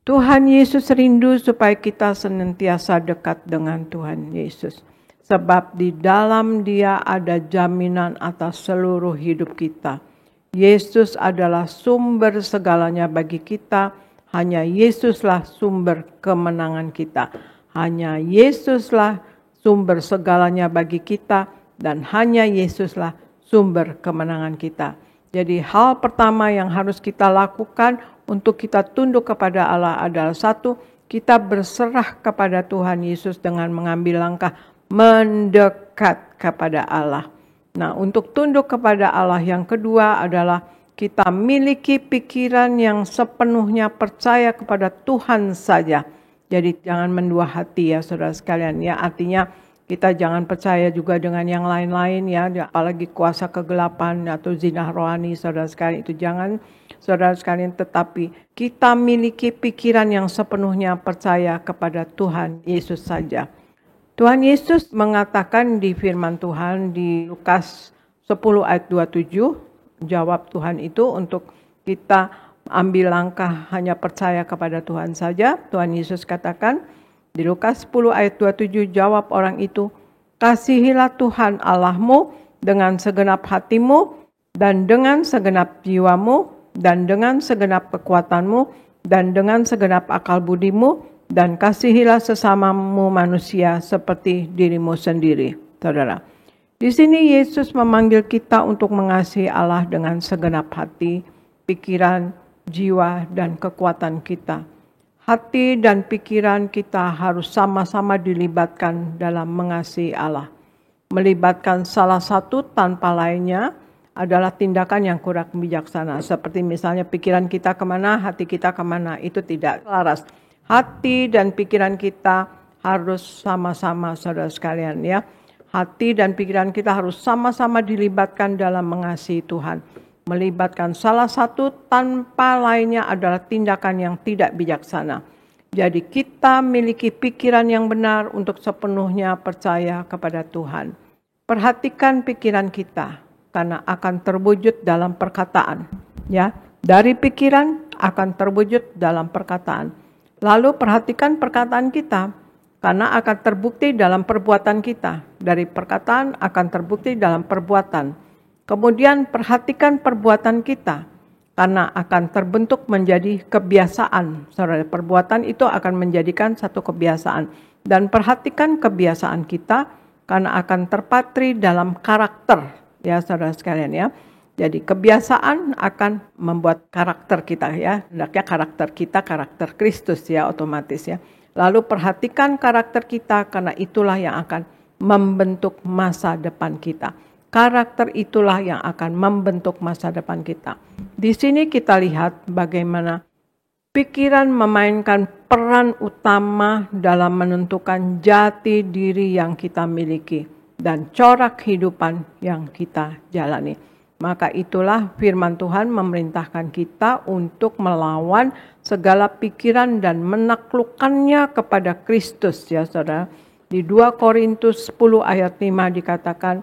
Speaker 4: Tuhan Yesus rindu supaya kita senantiasa dekat dengan Tuhan Yesus. Sebab di dalam Dia ada jaminan atas seluruh hidup kita. Yesus adalah sumber segalanya bagi kita. Hanya Yesuslah sumber kemenangan kita. Hanya Yesuslah sumber segalanya bagi kita. Dan hanya Yesuslah sumber kemenangan kita. Jadi hal pertama yang harus kita lakukan untuk kita tunduk kepada Allah adalah satu, kita berserah kepada Tuhan Yesus dengan mengambil langkah mendekat kepada Allah. Nah, untuk tunduk kepada Allah yang kedua adalah kita miliki pikiran yang sepenuhnya percaya kepada Tuhan saja. Jadi jangan mendua hati ya saudara sekalian ya, artinya kita jangan percaya juga dengan yang lain-lain ya, apalagi kuasa kegelapan atau zina rohani saudara sekalian, itu jangan saudara sekalian, tetapi kita miliki pikiran yang sepenuhnya percaya kepada Tuhan Yesus saja. Tuhan Yesus mengatakan di firman Tuhan di Lukas 10 ayat 27, jawab Tuhan itu untuk kita ambil langkah hanya percaya kepada Tuhan saja. Tuhan Yesus katakan di Lukas 10 ayat 27, jawab orang itu, kasihilah Tuhan Allahmu dengan segenap hatimu dan dengan segenap jiwamu dan dengan segenap kekuatanmu dan dengan segenap akal budimu, dan kasihilah sesamamu manusia seperti dirimu sendiri. Saudara, di sini Yesus memanggil kita untuk mengasihi Allah dengan segenap hati, pikiran, jiwa, dan kekuatan kita. Hati dan pikiran kita harus sama-sama dilibatkan dalam mengasihi Allah. Melibatkan salah satu tanpa lainnya adalah tindakan yang kurang bijaksana. Seperti misalnya pikiran kita kemana, hati kita kemana, itu tidak selaras. Hati dan pikiran kita harus sama-sama, saudara sekalian ya. Hati dan pikiran kita harus sama-sama dilibatkan dalam mengasihi Tuhan. Melibatkan salah satu tanpa lainnya adalah tindakan yang tidak bijaksana. Jadi kita miliki pikiran yang benar untuk sepenuhnya percaya kepada Tuhan. Perhatikan pikiran kita karena akan terwujud dalam perkataan. Ya, dari pikiran akan terwujud dalam perkataan. Lalu perhatikan perkataan kita karena akan terbukti dalam perbuatan kita. Dari perkataan akan terbukti dalam perbuatan. Kemudian perhatikan perbuatan kita karena akan terbentuk menjadi kebiasaan. Saudara, perbuatan itu akan menjadikan satu kebiasaan. Dan perhatikan kebiasaan kita karena akan terpatri dalam karakter. Ya, saudara sekalian ya. Jadi kebiasaan akan membuat karakter kita ya. Hendaknya karakter kita, karakter Kristus ya otomatis ya. Lalu perhatikan karakter kita karena itulah yang akan membentuk masa depan kita. Karakter itulah yang akan membentuk masa depan kita. Di sini kita lihat bagaimana pikiran memainkan peran utama dalam menentukan jati diri yang kita miliki dan corak kehidupan yang kita jalani. Maka itulah firman Tuhan memerintahkan kita untuk melawan segala pikiran dan menaklukkannya kepada Kristus ya saudara. Di 2 Korintus 10 ayat 5 dikatakan,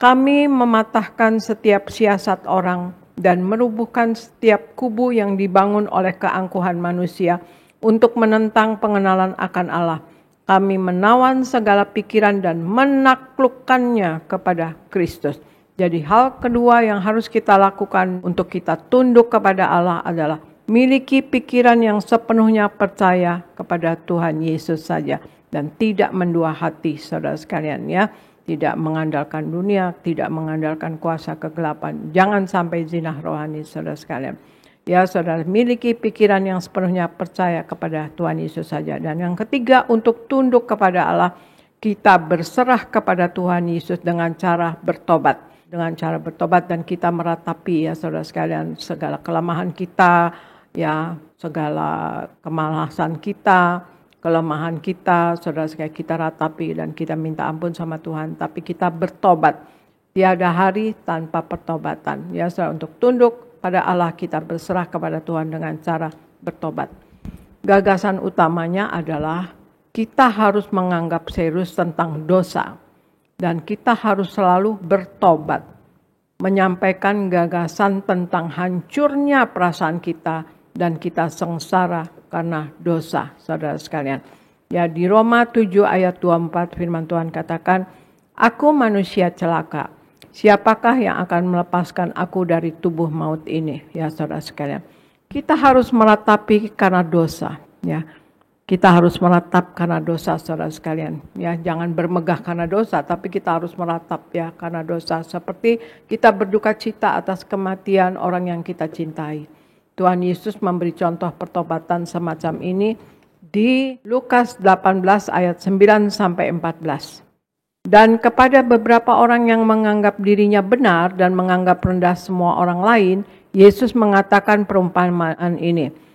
Speaker 4: kami mematahkan setiap siasat orang dan merubuhkan setiap kubu yang dibangun oleh keangkuhan manusia untuk menentang pengenalan akan Allah. Kami menawan segala pikiran dan menaklukkannya kepada Kristus. Jadi hal kedua yang harus kita lakukan untuk kita tunduk kepada Allah adalah miliki pikiran yang sepenuhnya percaya kepada Tuhan Yesus saja. Dan tidak mendua hati saudara sekalian ya. Tidak mengandalkan dunia, tidak mengandalkan kuasa kegelapan. Jangan sampai zina rohani saudara sekalian. Ya saudara, miliki pikiran yang sepenuhnya percaya kepada Tuhan Yesus saja. Dan yang ketiga, untuk tunduk kepada Allah, kita berserah kepada Tuhan Yesus dengan cara bertobat. Dengan cara bertobat dan kita meratapi ya saudara sekalian segala kelemahan kita, ya segala kemalasan kita, kelemahan kita, saudara sekalian kita ratapi dan kita minta ampun sama Tuhan. Tapi kita bertobat, tiada hari tanpa pertobatan. Ya saudara, untuk tunduk pada Allah kita berserah kepada Tuhan dengan cara bertobat. Gagasan utamanya adalah kita harus menganggap serius tentang dosa. Dan kita harus selalu bertobat, menyampaikan gagasan tentang hancurnya perasaan kita dan kita sengsara karena dosa, saudara sekalian. Ya, di Roma 7 ayat 24 firman Tuhan katakan, aku manusia celaka, siapakah yang akan melepaskan aku dari tubuh maut ini? Ya saudara sekalian, kita harus meratapi karena dosa, ya. Kita harus meratap karena dosa saudara sekalian. Ya, jangan bermegah karena dosa, tapi kita harus meratap ya karena dosa. Seperti kita berduka cita atas kematian orang yang kita cintai. Tuhan Yesus memberi contoh pertobatan semacam ini di Lukas 18 ayat 9 sampai 14. Dan kepada beberapa orang yang menganggap dirinya benar dan menganggap rendah semua orang lain, Yesus mengatakan perumpamaan ini.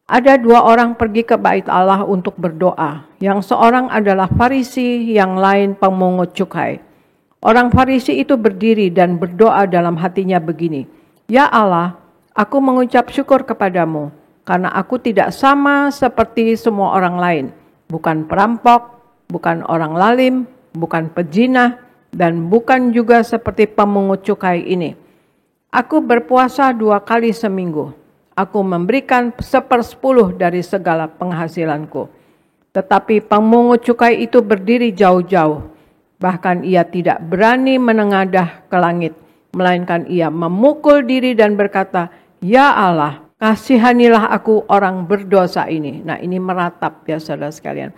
Speaker 4: Ada 2 orang pergi ke bait Allah untuk berdoa. Yang seorang adalah Farisi, yang lain pemungut cukai. Orang Farisi itu berdiri dan berdoa dalam hatinya begini, ya Allah, aku mengucap syukur kepadamu, karena aku tidak sama seperti semua orang lain. Bukan perampok, bukan orang lalim, bukan pezina, dan bukan juga seperti pemungut cukai ini. Aku berpuasa 2 kali seminggu. Aku memberikan 1/10 dari segala penghasilanku. Tetapi pemungut cukai itu berdiri jauh-jauh. Bahkan ia tidak berani menengadah ke langit, melainkan ia memukul diri dan berkata, "Ya Allah, kasihanilah aku orang berdosa ini." Nah, ini meratap ya saudara sekalian.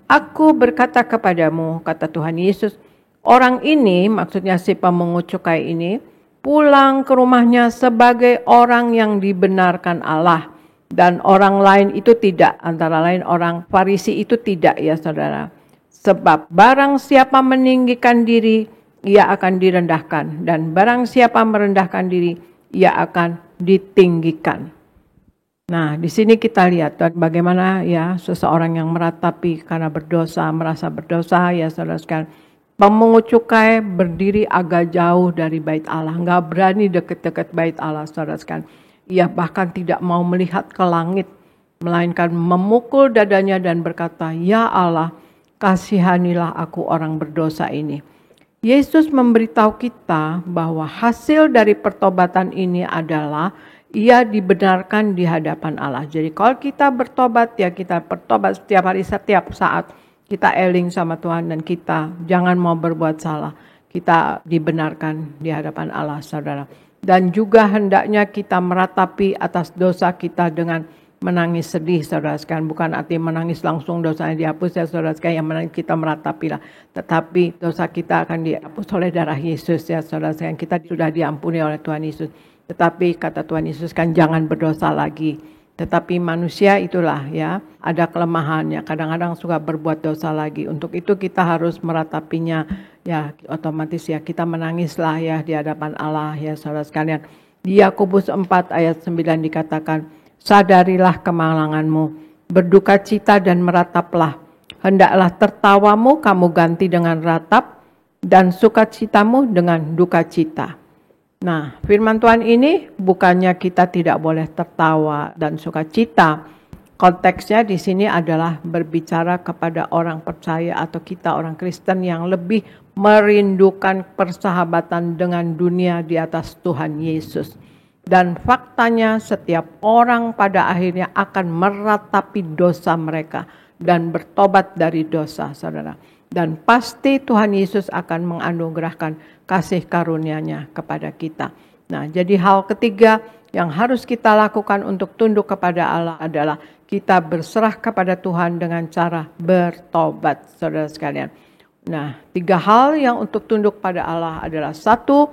Speaker 4: "Aku berkata kepadamu," kata Tuhan Yesus, "orang ini," maksudnya si pemungut cukai ini, "pulang ke rumahnya sebagai orang yang dibenarkan Allah. Dan orang lain itu tidak." Antara lain orang Farisi itu tidak ya saudara. "Sebab barang siapa meninggikan diri, ia akan direndahkan. Dan barang siapa merendahkan diri, ia akan ditinggikan." Nah, di sini kita lihat bagaimana ya seseorang yang meratapi karena berdosa, merasa berdosa ya saudara sekalian. Pemungut cukai berdiri agak jauh dari bait Allah, nggak berani deket-deket bait Allah saudara sekalian. Ia bahkan tidak mau melihat ke langit, melainkan memukul dadanya dan berkata, "Ya Allah, kasihanilah aku orang berdosa ini." Yesus memberitahu kita bahwa hasil dari pertobatan ini adalah ia dibenarkan di hadapan Allah. Jadi kalau kita bertobat ya kita bertobat setiap hari, setiap saat. Kita eling sama Tuhan dan kita jangan mau berbuat salah. Kita dibenarkan di hadapan Allah saudara. Dan juga hendaknya kita meratapi atas dosa kita dengan menangis sedih saudara sekalian. Bukan arti menangis langsung dosanya dihapus ya saudara sekalian. Yang menangis kita meratapilah. Tetapi dosa kita akan dihapus oleh darah Yesus ya saudara sekalian. Kita sudah diampuni oleh Tuhan Yesus. Tetapi kata Tuhan Yesus kan jangan berdosa lagi. Tetapi manusia itulah ya, ada kelemahannya. Kadang-kadang suka berbuat dosa lagi. Untuk itu kita harus meratapinya ya, otomatis ya kita menangislah ya di hadapan Allah ya saudara sekalian. Di Yakobus 4 ayat 9 dikatakan, "Sadarilah kemalanganmu, berdukacita dan merataplah. Hendaklah tertawamu kamu ganti dengan ratap dan sukacitamu dengan dukacita." Nah, firman Tuhan ini bukannya kita tidak boleh tertawa dan sukacita. Konteksnya di sini adalah berbicara kepada orang percaya atau kita orang Kristen yang lebih merindukan persahabatan dengan dunia di atas Tuhan Yesus. Dan faktanya setiap orang pada akhirnya akan meratapi dosa mereka dan bertobat dari dosa, saudara. Dan pasti Tuhan Yesus akan menganugerahkan kasih karunia-Nya kepada kita. Nah, jadi hal ketiga yang harus kita lakukan untuk tunduk kepada Allah adalah kita berserah kepada Tuhan dengan cara bertobat, saudara sekalian. Nah, 3 hal yang untuk tunduk pada Allah adalah: 1,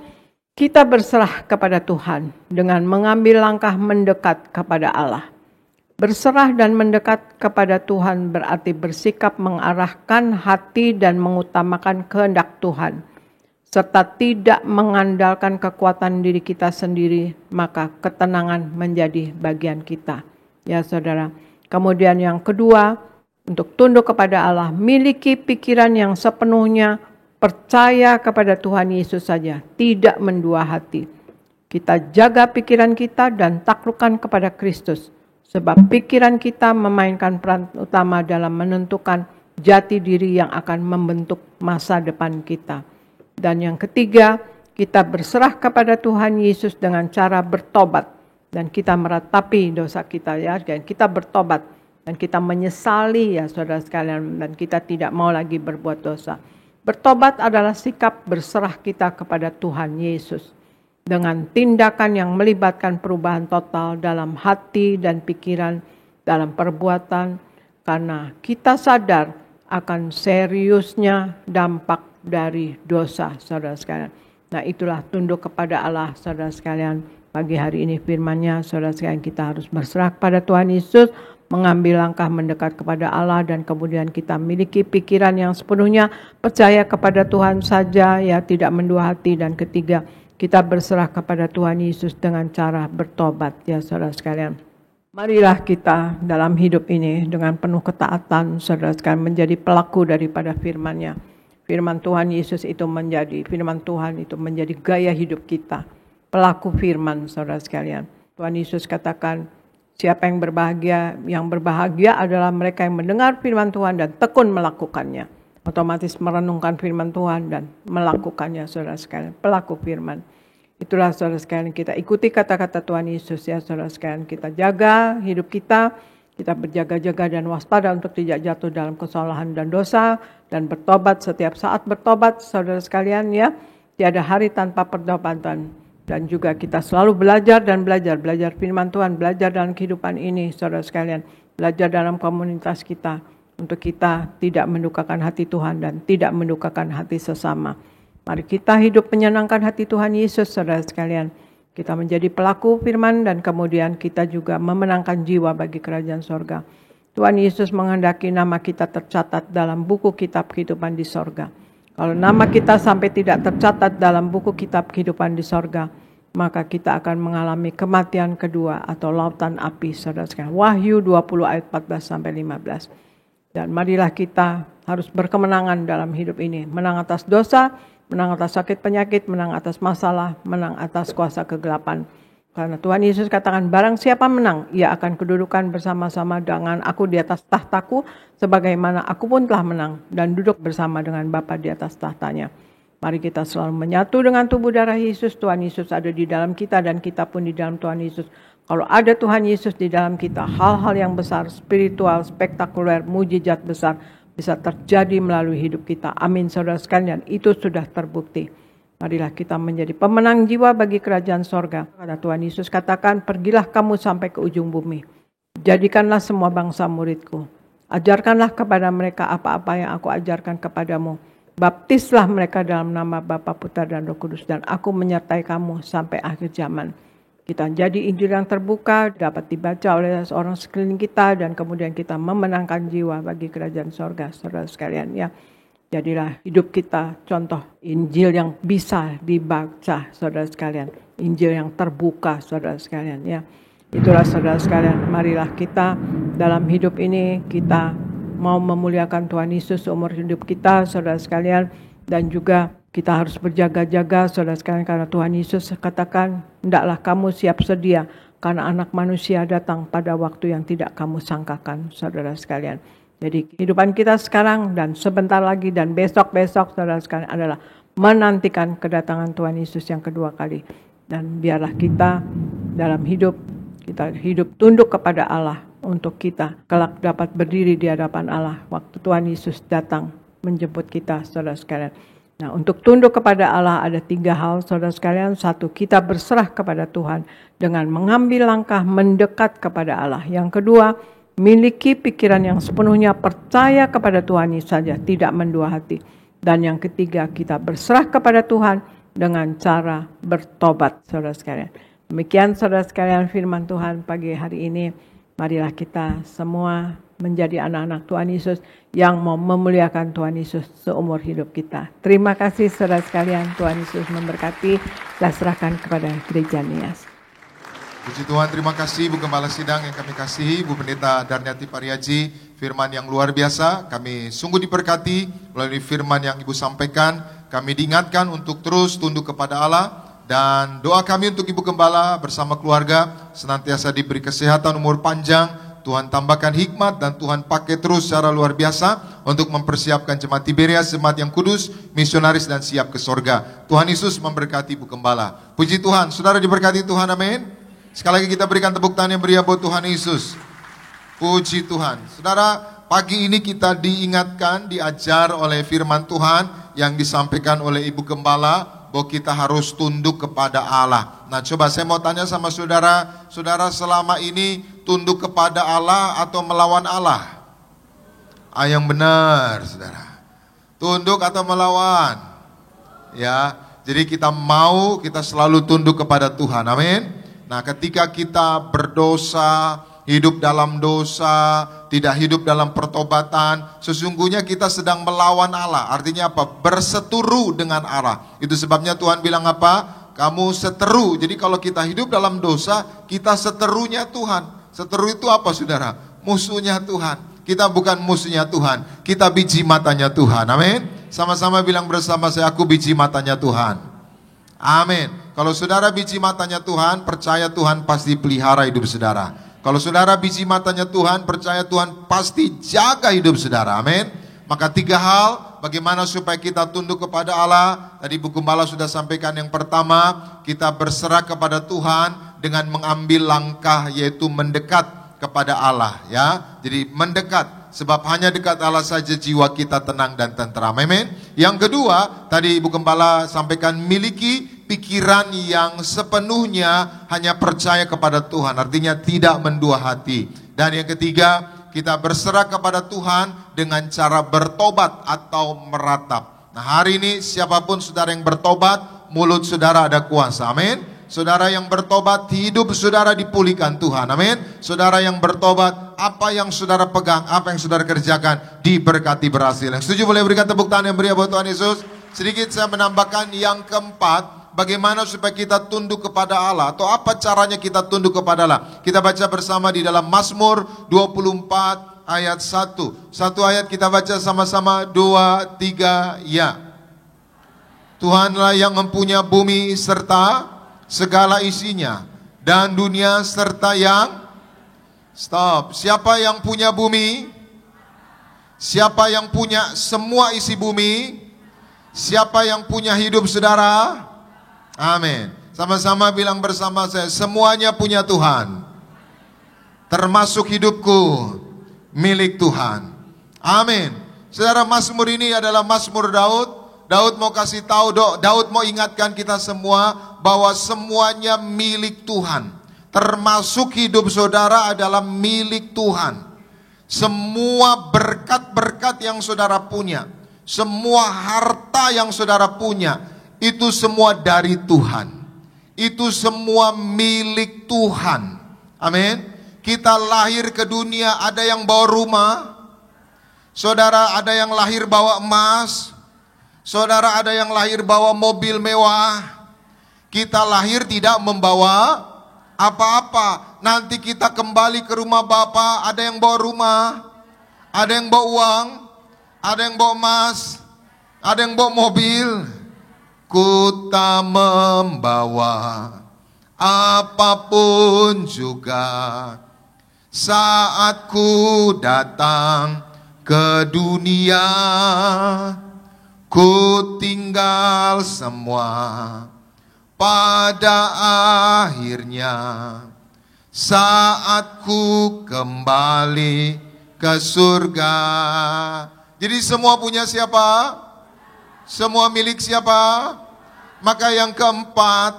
Speaker 4: kita berserah kepada Tuhan dengan mengambil langkah mendekat kepada Allah. Berserah dan mendekat kepada Tuhan berarti bersikap mengarahkan hati dan mengutamakan kehendak Tuhan, serta tidak mengandalkan kekuatan diri kita sendiri, maka ketenangan menjadi bagian kita. Ya saudara. Kemudian yang kedua, untuk tunduk kepada Allah, miliki pikiran yang sepenuhnya percaya kepada Tuhan Yesus saja, tidak mendua hati. Kita jaga pikiran kita dan taklukkan kepada Kristus. Sebab pikiran kita memainkan peran utama dalam menentukan jati diri yang akan membentuk masa depan kita. Dan yang ketiga, kita berserah kepada Tuhan Yesus dengan cara bertobat. Dan kita meratapi dosa kita ya, dan kita bertobat. Dan kita menyesali ya saudara sekalian, dan kita tidak mau lagi berbuat dosa. Bertobat adalah sikap berserah kita kepada Tuhan Yesus. Dengan tindakan yang melibatkan perubahan total dalam hati dan pikiran, dalam perbuatan, karena kita sadar akan seriusnya dampak dari dosa, saudara sekalian. Nah, itulah tunduk kepada Allah, saudara sekalian. Pagi hari ini firman-Nya, saudara sekalian, kita harus berserah kepada Tuhan Yesus, mengambil langkah mendekat kepada Allah, dan kemudian kita miliki pikiran yang sepenuhnya percaya kepada Tuhan saja, ya tidak mendua hati. Dan ketiga, kita berserah kepada Tuhan Yesus dengan cara bertobat, ya saudara sekalian. Marilah kita dalam hidup ini dengan penuh ketaatan, saudara sekalian, menjadi pelaku daripada firman-Nya. Firman Tuhan Yesus itu firman Tuhan itu menjadi gaya hidup kita. Pelaku firman, saudara sekalian. Tuhan Yesus katakan, siapa yang berbahagia? Yang berbahagia adalah mereka yang mendengar firman Tuhan dan tekun melakukannya. Otomatis merenungkan firman Tuhan dan melakukannya, saudara sekalian. Pelaku firman. Itulah saudara sekalian, kita ikuti kata-kata Tuhan Yesus ya saudara sekalian. Kita jaga hidup kita berjaga-jaga dan waspada untuk tidak jatuh dalam kesalahan dan dosa. Dan bertobat setiap saat bertobat saudara sekalian ya. Tiada hari tanpa pertobatan. Dan juga kita selalu belajar firman Tuhan, belajar dalam kehidupan ini saudara sekalian. Belajar dalam komunitas kita untuk kita tidak mendukakan hati Tuhan dan tidak mendukakan hati sesama. Mari kita hidup menyenangkan hati Tuhan Yesus saudara sekalian. Kita menjadi pelaku firman dan kemudian kita juga memenangkan jiwa bagi kerajaan sorga. Tuhan Yesus menghendaki nama kita tercatat dalam buku kitab kehidupan di sorga. Kalau nama kita sampai tidak tercatat dalam buku kitab kehidupan di sorga, maka kita akan mengalami kematian kedua atau lautan api saudara sekalian. Wahyu 20 ayat 14 sampai 15. Dan marilah kita harus berkemenangan dalam hidup ini. Menang atas dosa, menang atas sakit penyakit, menang atas masalah, menang atas kuasa kegelapan. Karena Tuhan Yesus katakan, barang siapa menang, ia akan kedudukan bersama-sama dengan aku di atas tahtaku, sebagaimana aku pun telah menang dan duduk bersama dengan Bapa di atas tahtanya. Mari kita selalu menyatu dengan tubuh darah Yesus. Tuhan Yesus ada di dalam kita dan kita pun di dalam Tuhan Yesus. Kalau ada Tuhan Yesus di dalam kita, hal-hal yang besar, spiritual, spektakuler, mujizat besar bisa terjadi melalui hidup kita. Amin saudara sekalian, itu sudah terbukti. Marilah kita menjadi pemenang jiwa bagi kerajaan sorga. Kata Tuhan Yesus katakan, pergilah kamu sampai ke ujung bumi. Jadikanlah semua bangsa muridku. Ajarkanlah kepada mereka apa-apa yang aku ajarkan kepadamu. Baptislah mereka dalam nama Bapa, Putra, dan Roh Kudus. Dan aku menyertai kamu sampai akhir zaman. Kita jadi Injil yang terbuka, dapat dibaca oleh orang sekeliling kita. Dan kemudian kita memenangkan jiwa bagi kerajaan sorga. Saudara sekalian ya. Jadilah hidup kita contoh Injil yang bisa dibaca saudara sekalian. Injil yang terbuka saudara sekalian ya. Itulah saudara sekalian, marilah kita dalam hidup ini kita mau memuliakan Tuhan Yesus seumur hidup kita saudara sekalian. Dan juga kita harus berjaga-jaga saudara sekalian karena Tuhan Yesus katakan, hendaklah kamu siap sedia karena anak manusia datang pada waktu yang tidak kamu sangkakan saudara sekalian. Jadi kehidupan kita sekarang dan sebentar lagi dan besok-besok saudara sekalian adalah menantikan kedatangan Tuhan Yesus yang kedua kali. Dan biarlah kita dalam hidup, kita hidup tunduk kepada Allah untuk kita kelak dapat berdiri di hadapan Allah waktu Tuhan Yesus datang menjemput kita saudara sekalian. Nah, untuk tunduk kepada Allah ada 3 hal saudara sekalian. 1, kita berserah kepada Tuhan dengan mengambil langkah mendekat kepada Allah. Yang kedua, miliki pikiran yang sepenuhnya percaya kepada Tuhan saja, tidak mendua hati. Dan yang ketiga, kita berserah kepada Tuhan dengan cara bertobat, saudara sekalian. Demikian saudara sekalian firman Tuhan pagi hari ini. Marilah kita semua menjadi anak-anak Tuhan Yesus yang mau memuliakan Tuhan Yesus seumur hidup kita. Terima kasih saudara sekalian, Tuhan Yesus memberkati. Saya serahkan kepada gereja Nias.
Speaker 5: Puji Tuhan, terima kasih Bu Gembala Sidang yang kami kasihi, Bu Pendeta Darniati Pariaji, firman yang luar biasa. Kami sungguh diberkati melalui firman yang Ibu sampaikan. Kami diingatkan untuk terus tunduk kepada Allah. Dan doa kami untuk Ibu Gembala bersama keluarga senantiasa diberi kesehatan, umur panjang. Tuhan tambahkan hikmat dan Tuhan pakai terus secara luar biasa untuk mempersiapkan jemaat Tiberias, jemaat yang kudus, misionaris dan siap ke sorga. Tuhan Yesus memberkati Ibu Gembala. Puji Tuhan, saudara diberkati Tuhan, amin. Sekali lagi kita berikan tepuk tangan yang meriah buat Tuhan Yesus. Puji Tuhan. Saudara, pagi ini kita diingatkan, diajar oleh firman Tuhan yang disampaikan oleh Ibu Gembala bahwa kita harus tunduk kepada Allah. Nah, coba saya mau tanya sama saudara, saudara selama ini tunduk kepada Allah atau melawan Allah? Yang benar, saudara. Tunduk atau melawan? Ya, jadi kita selalu tunduk kepada Tuhan. Amin. Nah, ketika kita berdosa, hidup dalam dosa, tidak hidup dalam pertobatan, sesungguhnya kita sedang melawan Allah. Artinya apa? Berseteru dengan Allah. Itu sebabnya Tuhan bilang apa? Kamu seteru. Jadi kalau kita hidup dalam dosa, kita seterunya Tuhan. Seteru itu apa saudara? Musuhnya Tuhan. Kita bukan musuhnya Tuhan. Kita biji matanya Tuhan. Amin. Sama-sama bilang bersama saya, aku biji matanya Tuhan. Amin. Kalau saudara biji matanya Tuhan, percaya Tuhan pasti pelihara hidup saudara. Kalau saudara biji matanya Tuhan, percaya Tuhan pasti jaga hidup saudara. Amin. Maka 3 hal bagaimana supaya kita tunduk kepada Allah. Tadi Bu Gembala sudah sampaikan yang pertama, kita berserah kepada Tuhan dengan mengambil langkah yaitu mendekat kepada Allah ya. Jadi mendekat, sebab hanya dekat Allah saja jiwa kita tenang dan tentram. Amin. Yang kedua, tadi Ibu Gembala sampaikan, miliki pikiran yang sepenuhnya hanya percaya kepada Tuhan. Artinya tidak mendua hati. Dan yang ketiga, kita berserah kepada Tuhan dengan cara bertobat atau meratap. Nah, hari ini siapapun saudara yang bertobat, mulut saudara ada kuasa. Amin. Saudara yang bertobat, hidup saudara dipulihkan Tuhan. Amin. Saudara yang bertobat, apa yang saudara pegang, apa yang saudara kerjakan, diberkati berhasil. Yang setuju boleh berikan tepuk tangan yang meriah buat Tuhan Yesus. Sedikit saya menambahkan yang keempat, bagaimana supaya kita tunduk kepada Allah, atau apa caranya kita tunduk kepada Allah. Kita baca bersama di dalam Mazmur 24 ayat 1. Satu ayat kita baca sama-sama, 2, 3, ya. Tuhanlah yang mempunyai bumi serta segala isinya, dan dunia serta yang... Stop. Siapa yang punya bumi? Siapa yang punya semua isi bumi? Siapa yang punya hidup saudara? Amin. Sama-sama bilang bersama saya, semuanya punya Tuhan. Termasuk hidupku, milik Tuhan. Amin. Saudara, Mazmur ini adalah Mazmur Daud. Daud mau kasih tahu, Daud mau ingatkan kita semua bahwa semuanya milik Tuhan. Termasuk hidup saudara adalah milik Tuhan. Semua berkat-berkat yang saudara punya, semua harta yang saudara punya, itu semua dari Tuhan. Itu semua milik Tuhan. Amin. Kita lahir ke dunia, ada yang bawa rumah. Saudara, ada yang lahir bawa emas. Saudara, ada yang lahir bawa mobil mewah. Kita lahir tidak membawa apa-apa. Nanti kita kembali ke rumah Bapa, ada yang bawa rumah, ada yang bawa uang, ada yang bawa emas, ada yang bawa mobil. Ku tak membawa apapun juga saat ku datang ke dunia. Ku tinggal semua pada akhirnya saat ku kembali ke surga. Jadi semua punya siapa? Semua milik siapa? Maka yang keempat,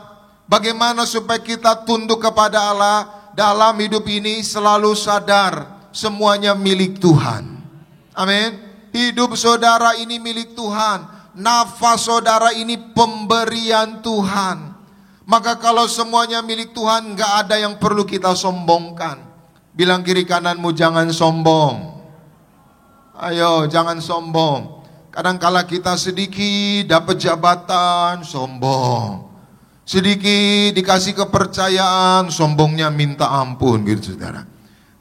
Speaker 5: bagaimana supaya kita tunduk kepada Allah dalam hidup ini, selalu sadar semuanya milik Tuhan. Amin. Hidup saudara ini milik Tuhan. Nafas saudara ini pemberian Tuhan. Maka kalau semuanya milik Tuhan, gak ada yang perlu kita sombongkan. Bilang kiri kananmu, jangan sombong. Ayo, jangan sombong. Kadang-kala kita sedikit dapat jabatan, sombong. Sedikit dikasih kepercayaan, sombongnya minta ampun gitu saudara.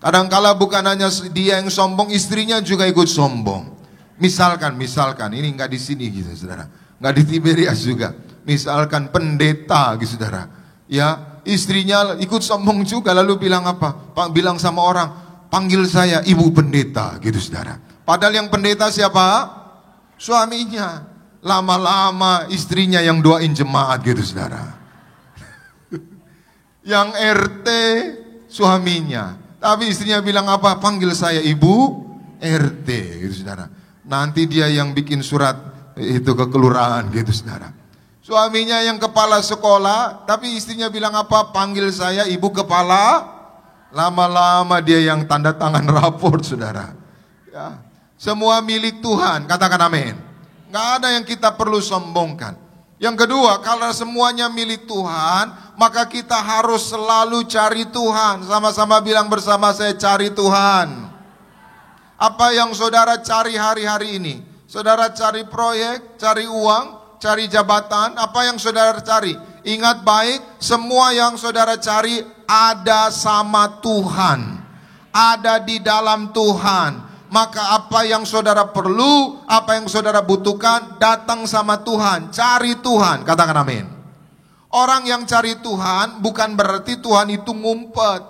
Speaker 5: Kadang-kala bukan hanya dia yang sombong, istrinya juga ikut sombong. Misalkan ini nggak di sini gitu saudara, nggak di Tiberias juga. Misalkan pendeta gitu saudara, ya istrinya ikut sombong juga, lalu bilang apa? Bilang sama orang, panggil saya ibu pendeta gitu saudara. Padahal yang pendeta siapa? Suaminya. Lama-lama istrinya yang doain jemaat gitu saudara. Yang RT suaminya, tapi istrinya bilang apa? Panggil saya ibu RT gitu saudara. Nanti dia yang bikin surat itu ke kelurahan gitu saudara. Suaminya yang kepala sekolah, tapi istrinya bilang apa? Panggil saya ibu kepala. Lama-lama dia yang tanda tangan raport saudara. Ya. Semua milik Tuhan, katakan amin. Gak ada yang kita perlu sombongkan. Yang kedua, kalau semuanya milik Tuhan, maka kita harus selalu cari Tuhan. Sama-sama bilang bersama saya, cari Tuhan. Apa yang saudara cari hari-hari ini? Saudara cari proyek, cari uang, cari jabatan. Apa yang saudara cari? Ingat baik, semua yang saudara cari ada sama Tuhan, ada di dalam Tuhan. Maka apa yang saudara perlu, apa yang saudara butuhkan, datang sama Tuhan. Cari Tuhan, katakan amin. Orang yang cari Tuhan bukan berarti Tuhan itu ngumpet.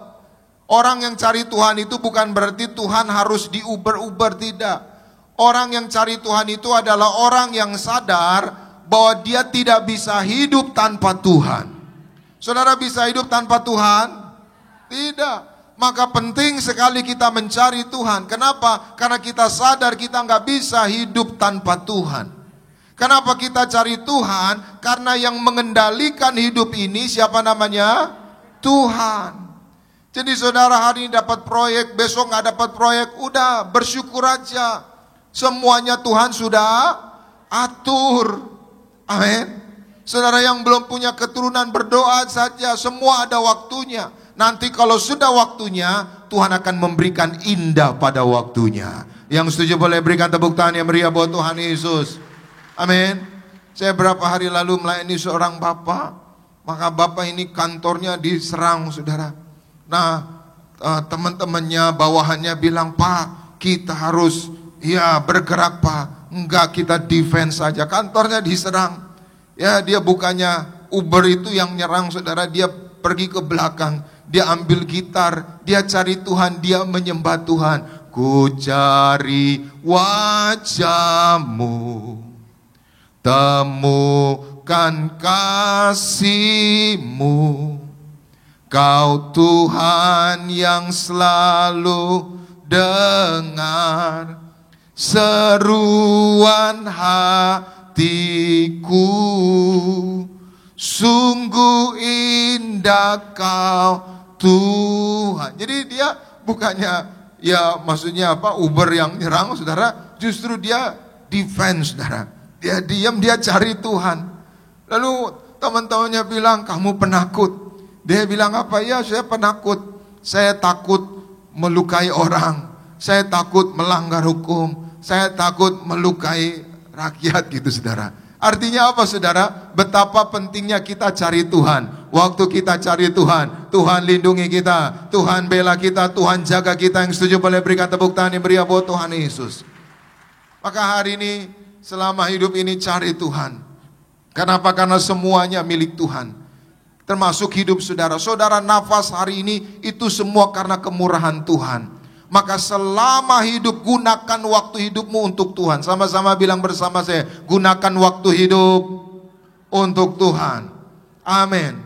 Speaker 5: Orang yang cari Tuhan itu bukan berarti Tuhan harus diuber-uber, tidak. Orang yang cari Tuhan itu adalah orang yang sadar bahwa dia tidak bisa hidup tanpa Tuhan. Saudara bisa hidup tanpa Tuhan? Tidak. Maka penting sekali kita mencari Tuhan. Kenapa? Karena kita sadar kita nggak bisa hidup tanpa Tuhan. Kenapa kita cari Tuhan? Karena yang mengendalikan hidup ini siapa namanya? Tuhan. Jadi saudara hari ini dapat proyek, besok nggak dapat proyek, udah bersyukur aja. Semuanya Tuhan sudah atur. Amin. Saudara yang belum punya keturunan berdoa saja, semua ada waktunya. Nanti kalau sudah waktunya, Tuhan akan memberikan indah pada waktunya. Yang setuju boleh berikan tepuk tangan yang meriah buat Tuhan Yesus. Amin. Saya berapa hari lalu melayani seorang bapak, maka bapak ini kantornya diserang, saudara. Nah, teman-temannya, bawahannya bilang, Pak, kita harus bergerak, Pak. Enggak, kita defense saja. Kantornya diserang. Ya, dia bukannya Uber itu yang nyerang, saudara. Dia pergi ke belakang, dia ambil gitar, dia cari Tuhan, dia menyembah Tuhan. Ku cari wajah-Mu, temukan kasih-Mu. Kau Tuhan yang selalu dengar seruan hatiku. Sungguh indah Kau Tuhan. Jadi dia bukannya maksudnya Uber yang nyerang, saudara. Justru dia defense, saudara. Dia diam, dia cari Tuhan. Lalu teman-temannya bilang, kamu penakut. Dia bilang apa? Ya, saya penakut. Saya takut melukai orang. Saya takut melanggar hukum. Saya takut melukai rakyat gitu, saudara. Artinya apa, saudara? Betapa pentingnya kita cari Tuhan. Waktu kita cari Tuhan, Tuhan lindungi kita, Tuhan bela kita, Tuhan jaga kita. Yang setuju boleh berikan tepuk tangan yang meriah buat Tuhan Yesus. Maka hari ini, selama hidup ini cari Tuhan. Kenapa? Karena semuanya milik Tuhan. Termasuk hidup saudara. Saudara nafas hari ini, itu semua karena kemurahan Tuhan. Maka selama hidup, gunakan waktu hidupmu untuk Tuhan. Sama-sama bilang bersama saya, gunakan waktu hidup untuk Tuhan. Amin.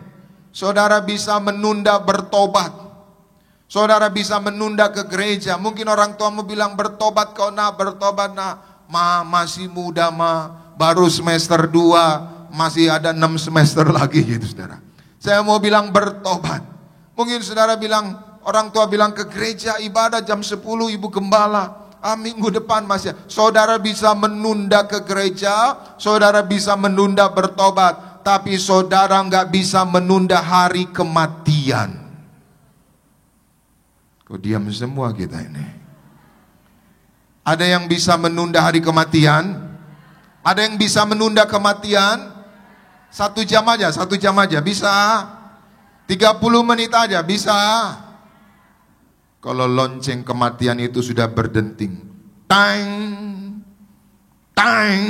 Speaker 5: Saudara bisa menunda bertobat. Saudara bisa menunda ke gereja. Mungkin orang tuamu bilang, bertobat kau nak, bertobat nak. Masih muda baru semester 2, masih ada 6 semester lagi gitu, saudara. Saya mau bilang bertobat. Mungkin saudara bilang, orang tua bilang ke gereja ibadah jam 10 ibu gembala. Minggu depan masih. Saudara bisa menunda ke gereja, saudara bisa menunda bertobat, tapi saudara nggak bisa menunda hari kematian. Kok diam semua kita ini? Ada yang bisa menunda hari kematian? Ada yang bisa menunda kematian? 1 jam aja bisa. 30 menit aja bisa. Kalau lonceng kematian itu sudah berdenting, tang, tang,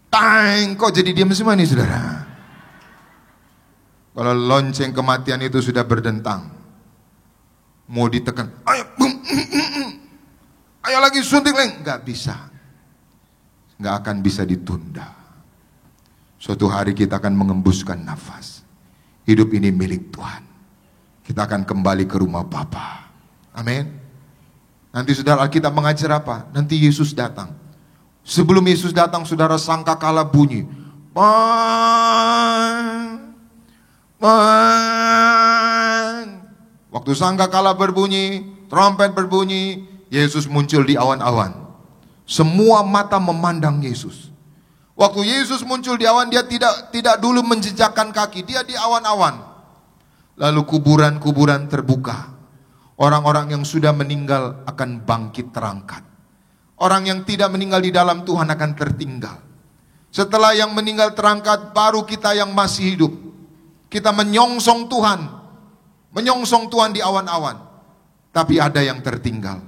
Speaker 5: tang, kok jadi diam semua nih, saudara? Kalau lonceng kematian itu sudah berdentang, mau ditekan, ayo, ayo lagi suntik lagi, nggak bisa, nggak akan bisa ditunda. Suatu hari kita akan mengembuskan nafas. Hidup ini milik Tuhan. Kita akan kembali ke rumah Bapa. Amin. Nanti saudara, kita mengajar apa? Nanti Yesus datang. Sebelum Yesus datang, saudara, sangkakala bunyi. Waktu sangkakala berbunyi, trompet berbunyi, Yesus muncul di awan-awan. Semua mata memandang Yesus. Waktu Yesus muncul di awan, dia tidak dulu menjejakkan kaki, dia di awan-awan. Lalu kuburan-kuburan terbuka. Orang-orang yang sudah meninggal akan bangkit terangkat. Orang yang tidak meninggal di dalam Tuhan akan tertinggal. Setelah yang meninggal terangkat, baru kita yang masih hidup. Kita menyongsong Tuhan. Menyongsong Tuhan di awan-awan. Tapi ada yang tertinggal.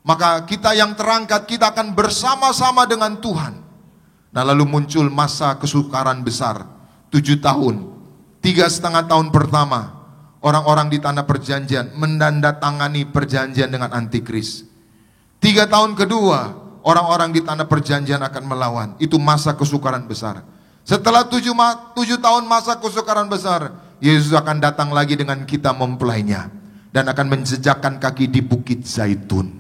Speaker 5: Maka kita yang terangkat, kita akan bersama-sama dengan Tuhan. Nah, lalu muncul masa kesukaran besar, 7 tahun, 3,5 tahun pertama, orang-orang di tanah perjanjian menandatangani perjanjian dengan antikris. 3 tahun kedua, orang-orang di tanah perjanjian akan melawan. Itu masa kesukaran besar. Setelah 7 tahun masa kesukaran besar, Yesus akan datang lagi dengan kita mempelainya. Dan akan menjejakkan kaki di Bukit Zaitun.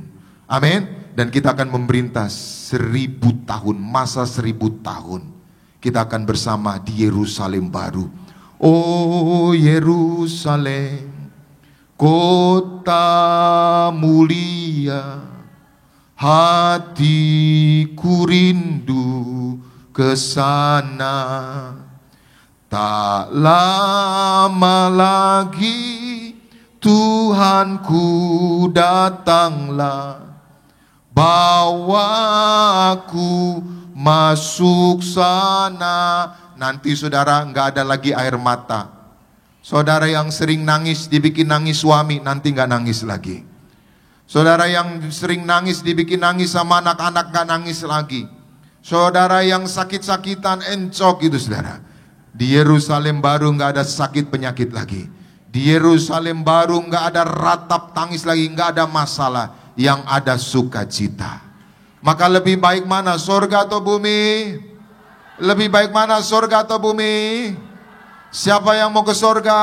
Speaker 5: Amin. Dan kita akan memerintah 1000 tahun, masa 1000 tahun. Kita akan bersama di Yerusalem baru. Oh Yerusalem, kota mulia, hatiku rindu ke sana. Tak lama lagi Tuhanku datanglah, bawa aku masuk sana. Nanti saudara nggak ada lagi air mata. Saudara yang sering nangis dibikin nangis suami, nanti nggak nangis lagi. Saudara yang sering nangis dibikin nangis sama anak-anak, nggak nangis lagi. Saudara yang sakit-sakitan, encok gitu saudara. Di Yerusalem baru nggak ada sakit penyakit lagi. Di Yerusalem baru nggak ada ratap tangis lagi, nggak ada masalah. Yang ada sukacita. Maka lebih baik mana, sorga atau bumi? Lebih baik mana, sorga atau bumi? Siapa yang mau ke sorga?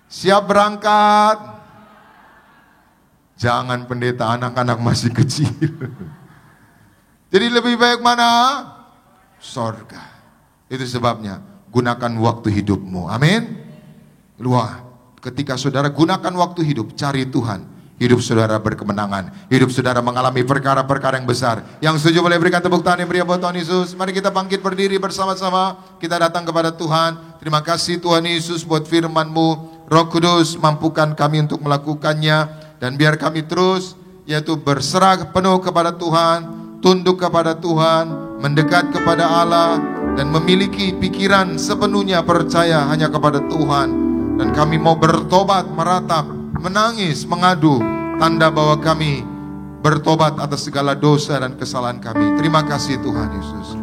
Speaker 5: Siap berangkat? Jangan pendeta, anak-anak masih kecil. Jadi lebih baik mana? Sorga. Itu sebabnya gunakan waktu hidupmu. Amin. Luar. Ketika saudara gunakan waktu hidup, cari Tuhan, hidup saudara berkemenangan. Hidup saudara mengalami perkara-perkara yang besar. Yang setuju boleh berikan tepuk tangan yang meriah buat Tuhan Yesus. Mari kita bangkit berdiri bersama-sama. Kita datang kepada Tuhan. Terima kasih Tuhan Yesus buat firman-Mu. Roh Kudus, mampukan kami untuk melakukannya. Dan biar kami terus, yaitu berserah penuh kepada Tuhan, tunduk kepada Tuhan, mendekat kepada Allah, dan memiliki pikiran sepenuhnya percaya hanya kepada Tuhan. Dan kami mau bertobat, meratap, menangis, mengadu, tanda bahwa kami bertobat atas segala dosa dan kesalahan kami. Terima kasih Tuhan Yesus.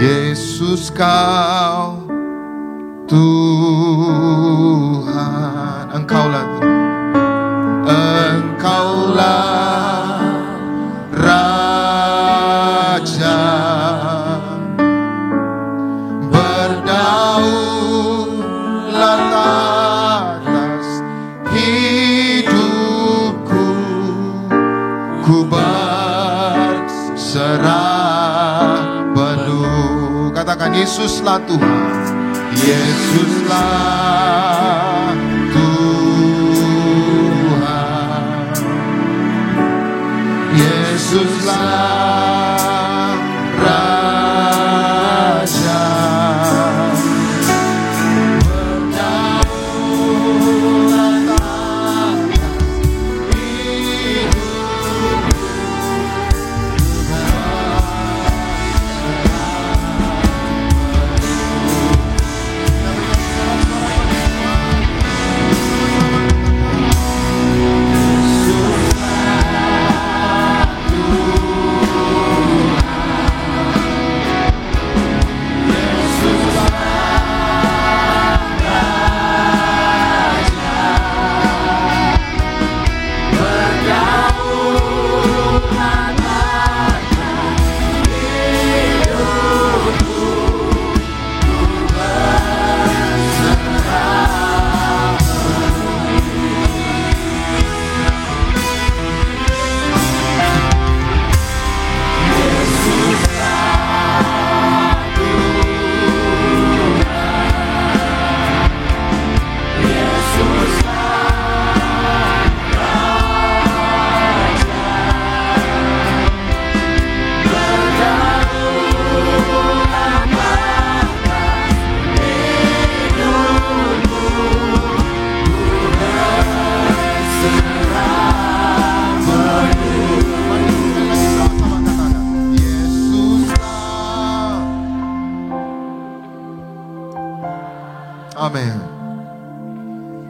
Speaker 5: Yesus Kau Tuhan, Engkaulah Tuhan, Engkaulah Raja, berdaulat atas hidupku, ku berserah penuh. Katakan Yesuslah Tuhan, Yesuslah Tuhan, Yesuslah Raja, berdaulat atas hidupku, Amin.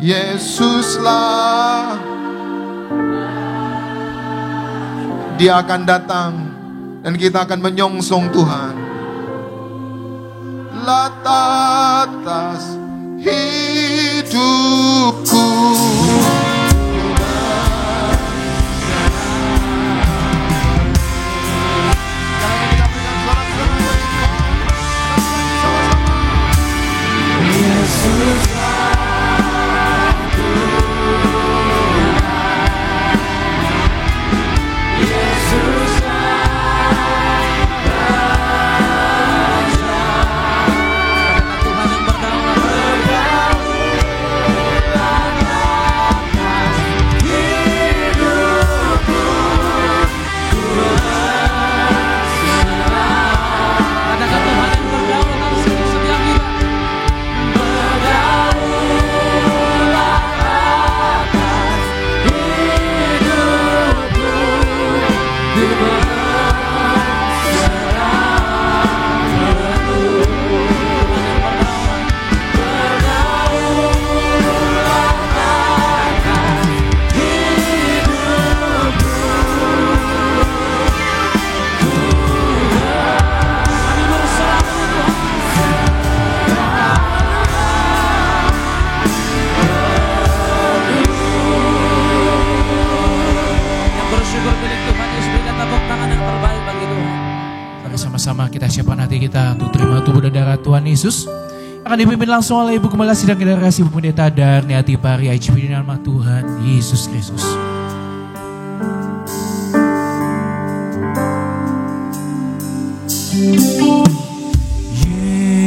Speaker 5: Yesuslah, Dia akan datang dan kita akan menyongsong Tuhan. Atas hidupku,
Speaker 2: Mari sama-sama kita siapkan hati kita untuk terima tubuh dan darah Tuhan Yesus. Akan dipimpin langsung oleh Ibu Gembala Sidang Generasi Ibu Pendeta Darniati Pari IGP di nama Tuhan Yesus Kristus.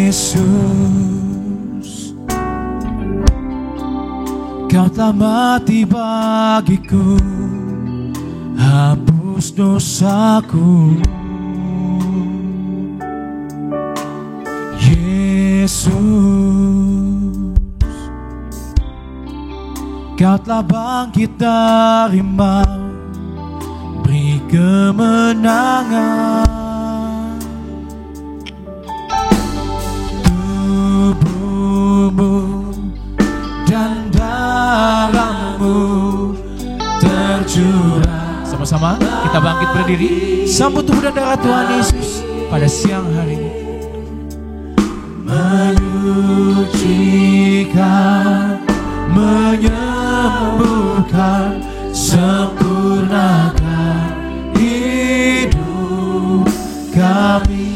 Speaker 3: Yesus, Kau telah mati bagiku, hapus dosaku. Yesus, Kau telah bangkit dari maut, beri kemenangan. Tubuhmu dan darahmu tercurah.
Speaker 2: Sama-sama kita bangkit berdiri, sambut tubuh dan darah Tuhan Yesus pada siang hari ini.
Speaker 3: Menyucikan, menyembuhkan, sempurnakan hidup kami.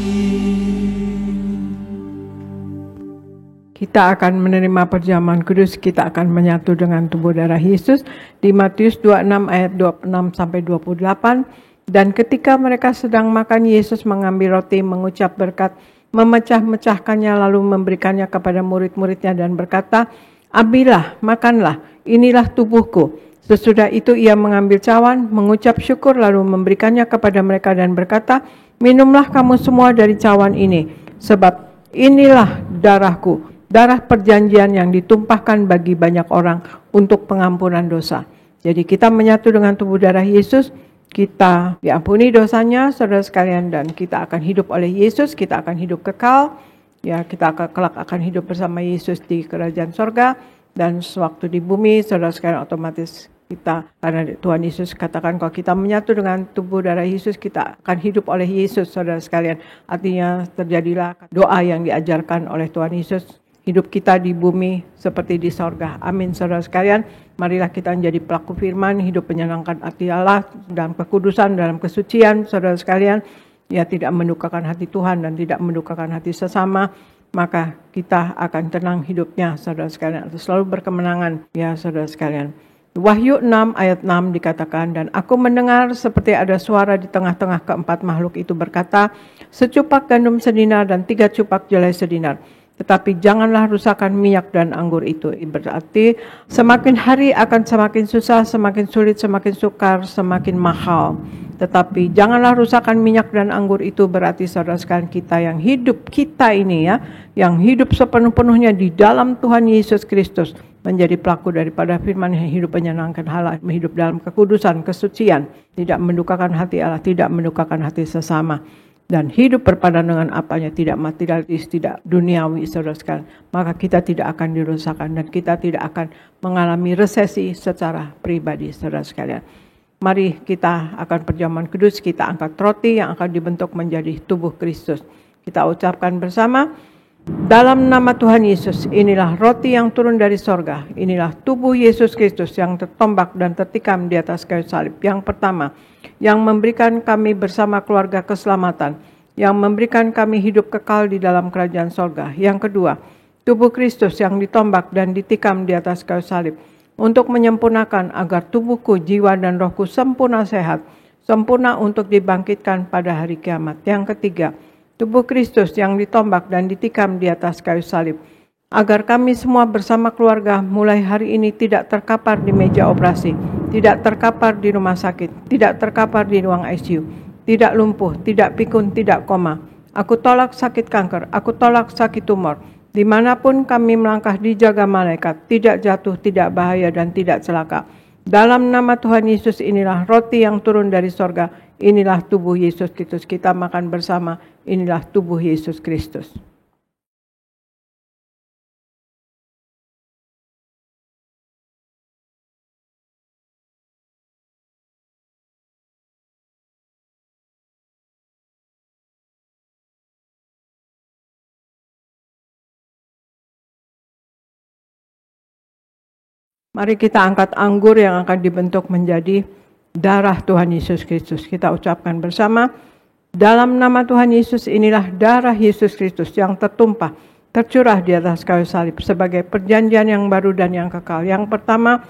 Speaker 4: Kita akan menerima perjamuan kudus, kita akan menyatu dengan tubuh darah Yesus di Matius 26 ayat 26 sampai 28. Dan ketika mereka sedang makan, Yesus mengambil roti, mengucap berkat, memecah-mecahkannya lalu memberikannya kepada murid-muridnya dan berkata, "Ambillah, makanlah, inilah tubuhku." Sesudah itu ia mengambil cawan, mengucap syukur lalu memberikannya kepada mereka dan berkata, "Minumlah kamu semua dari cawan ini, sebab inilah darahku, darah perjanjian yang ditumpahkan bagi banyak orang untuk pengampunan dosa." Jadi kita menyatu dengan tubuh darah Yesus, kita diampuni dosanya, saudara sekalian, dan kita akan hidup oleh Yesus, kita akan hidup kekal, ya kita kelak akan hidup bersama Yesus di kerajaan sorga, dan sewaktu di bumi, saudara sekalian, otomatis kita, karena Tuhan Yesus katakan kalau kita menyatu dengan tubuh darah Yesus, kita akan hidup oleh Yesus, saudara sekalian. Artinya terjadilah doa yang diajarkan oleh Tuhan Yesus, hidup kita di bumi seperti di sorga. Amin, saudara sekalian. Marilah kita menjadi pelaku firman, hidup menyenangkan hati Allah dalam kekudusan, dalam kesucian, saudara sekalian. Ya, tidak mendukakan hati Tuhan dan tidak mendukakan hati sesama, maka kita akan tenang hidupnya, saudara sekalian, atau selalu berkemenangan, ya saudara sekalian. Wahyu 6 ayat 6 dikatakan, "Dan aku mendengar seperti ada suara di tengah-tengah keempat makhluk itu berkata, secupak gandum sedinar dan 3 cupak jelai sedinar. Tetapi janganlah rusakkan minyak dan anggur itu." Berarti semakin hari akan semakin susah, semakin sulit, semakin sukar, semakin mahal. Tetapi janganlah rusakkan minyak dan anggur itu, berarti saudara sekalian, kita yang hidup kita ini ya, yang hidup sepenuh-penuhnya di dalam Tuhan Yesus Kristus, menjadi pelaku daripada firman yang hidup menyenangkan Allah, hidup dalam kekudusan, kesucian, tidak mendukakan hati Allah, tidak mendukakan hati sesama. Dan hidup berpadan dengan apanya, tidak materialis, tidak duniawi, saudara sekalian, maka kita tidak akan dirusakkan dan kita tidak akan mengalami resesi secara pribadi, saudara sekalian. Mari kita akan perjamuan kudus, kita angkat roti yang akan dibentuk menjadi tubuh Kristus. Kita ucapkan bersama, dalam nama Tuhan Yesus, inilah roti yang turun dari sorga, inilah tubuh Yesus Kristus yang tertombak dan tertikam di atas kayu salib. Yang pertama, yang memberikan kami bersama keluarga keselamatan, yang memberikan kami hidup kekal di dalam kerajaan sorga. Yang kedua, tubuh Kristus yang ditombak dan ditikam di atas kayu salib, untuk menyempurnakan agar tubuhku, jiwa dan rohku sempurna sehat, sempurna untuk dibangkitkan pada hari kiamat. Yang ketiga, tubuh Kristus yang ditombak dan ditikam di atas kayu salib, agar kami semua bersama keluarga mulai hari ini tidak terkapar di meja operasi, tidak terkapar di rumah sakit, tidak terkapar di ruang ICU, tidak lumpuh, tidak pikun, tidak koma. Aku tolak sakit kanker, aku tolak sakit tumor. Dimanapun kami melangkah dijaga malaikat, tidak jatuh, tidak bahaya, dan tidak celaka. Dalam nama Tuhan Yesus, inilah roti yang turun dari sorga, inilah tubuh Yesus Kristus. Kita makan bersama, inilah tubuh Yesus Kristus. Mari kita angkat anggur yang akan dibentuk menjadi darah Tuhan Yesus Kristus. Kita ucapkan bersama, Dalam nama Tuhan Yesus, inilah darah Yesus Kristus yang tertumpah, tercurah di atas kayu salib sebagai perjanjian yang baru dan yang kekal. Yang pertama,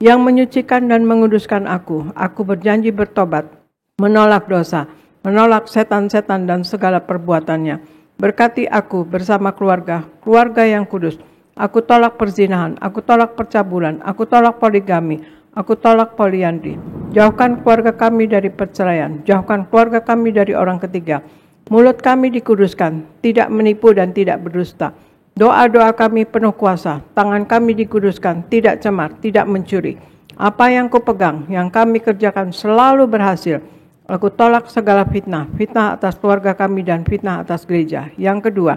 Speaker 4: yang menyucikan dan menguduskan aku. Aku berjanji bertobat, menolak dosa, menolak setan-setan dan segala perbuatannya. Berkati aku bersama keluarga yang kudus. Aku tolak perzinahan, aku tolak percabulan, aku tolak poligami, aku tolak poliandri. Jauhkan keluarga kami dari perceraian, jauhkan keluarga kami dari orang ketiga. Mulut kami dikuduskan, tidak menipu dan tidak berdusta. Doa-doa kami penuh kuasa, tangan kami dikuduskan, tidak cemar, tidak mencuri. Apa yang kupegang, yang kami kerjakan selalu berhasil. Aku tolak segala fitnah, fitnah atas keluarga kami dan fitnah atas gereja. Yang kedua,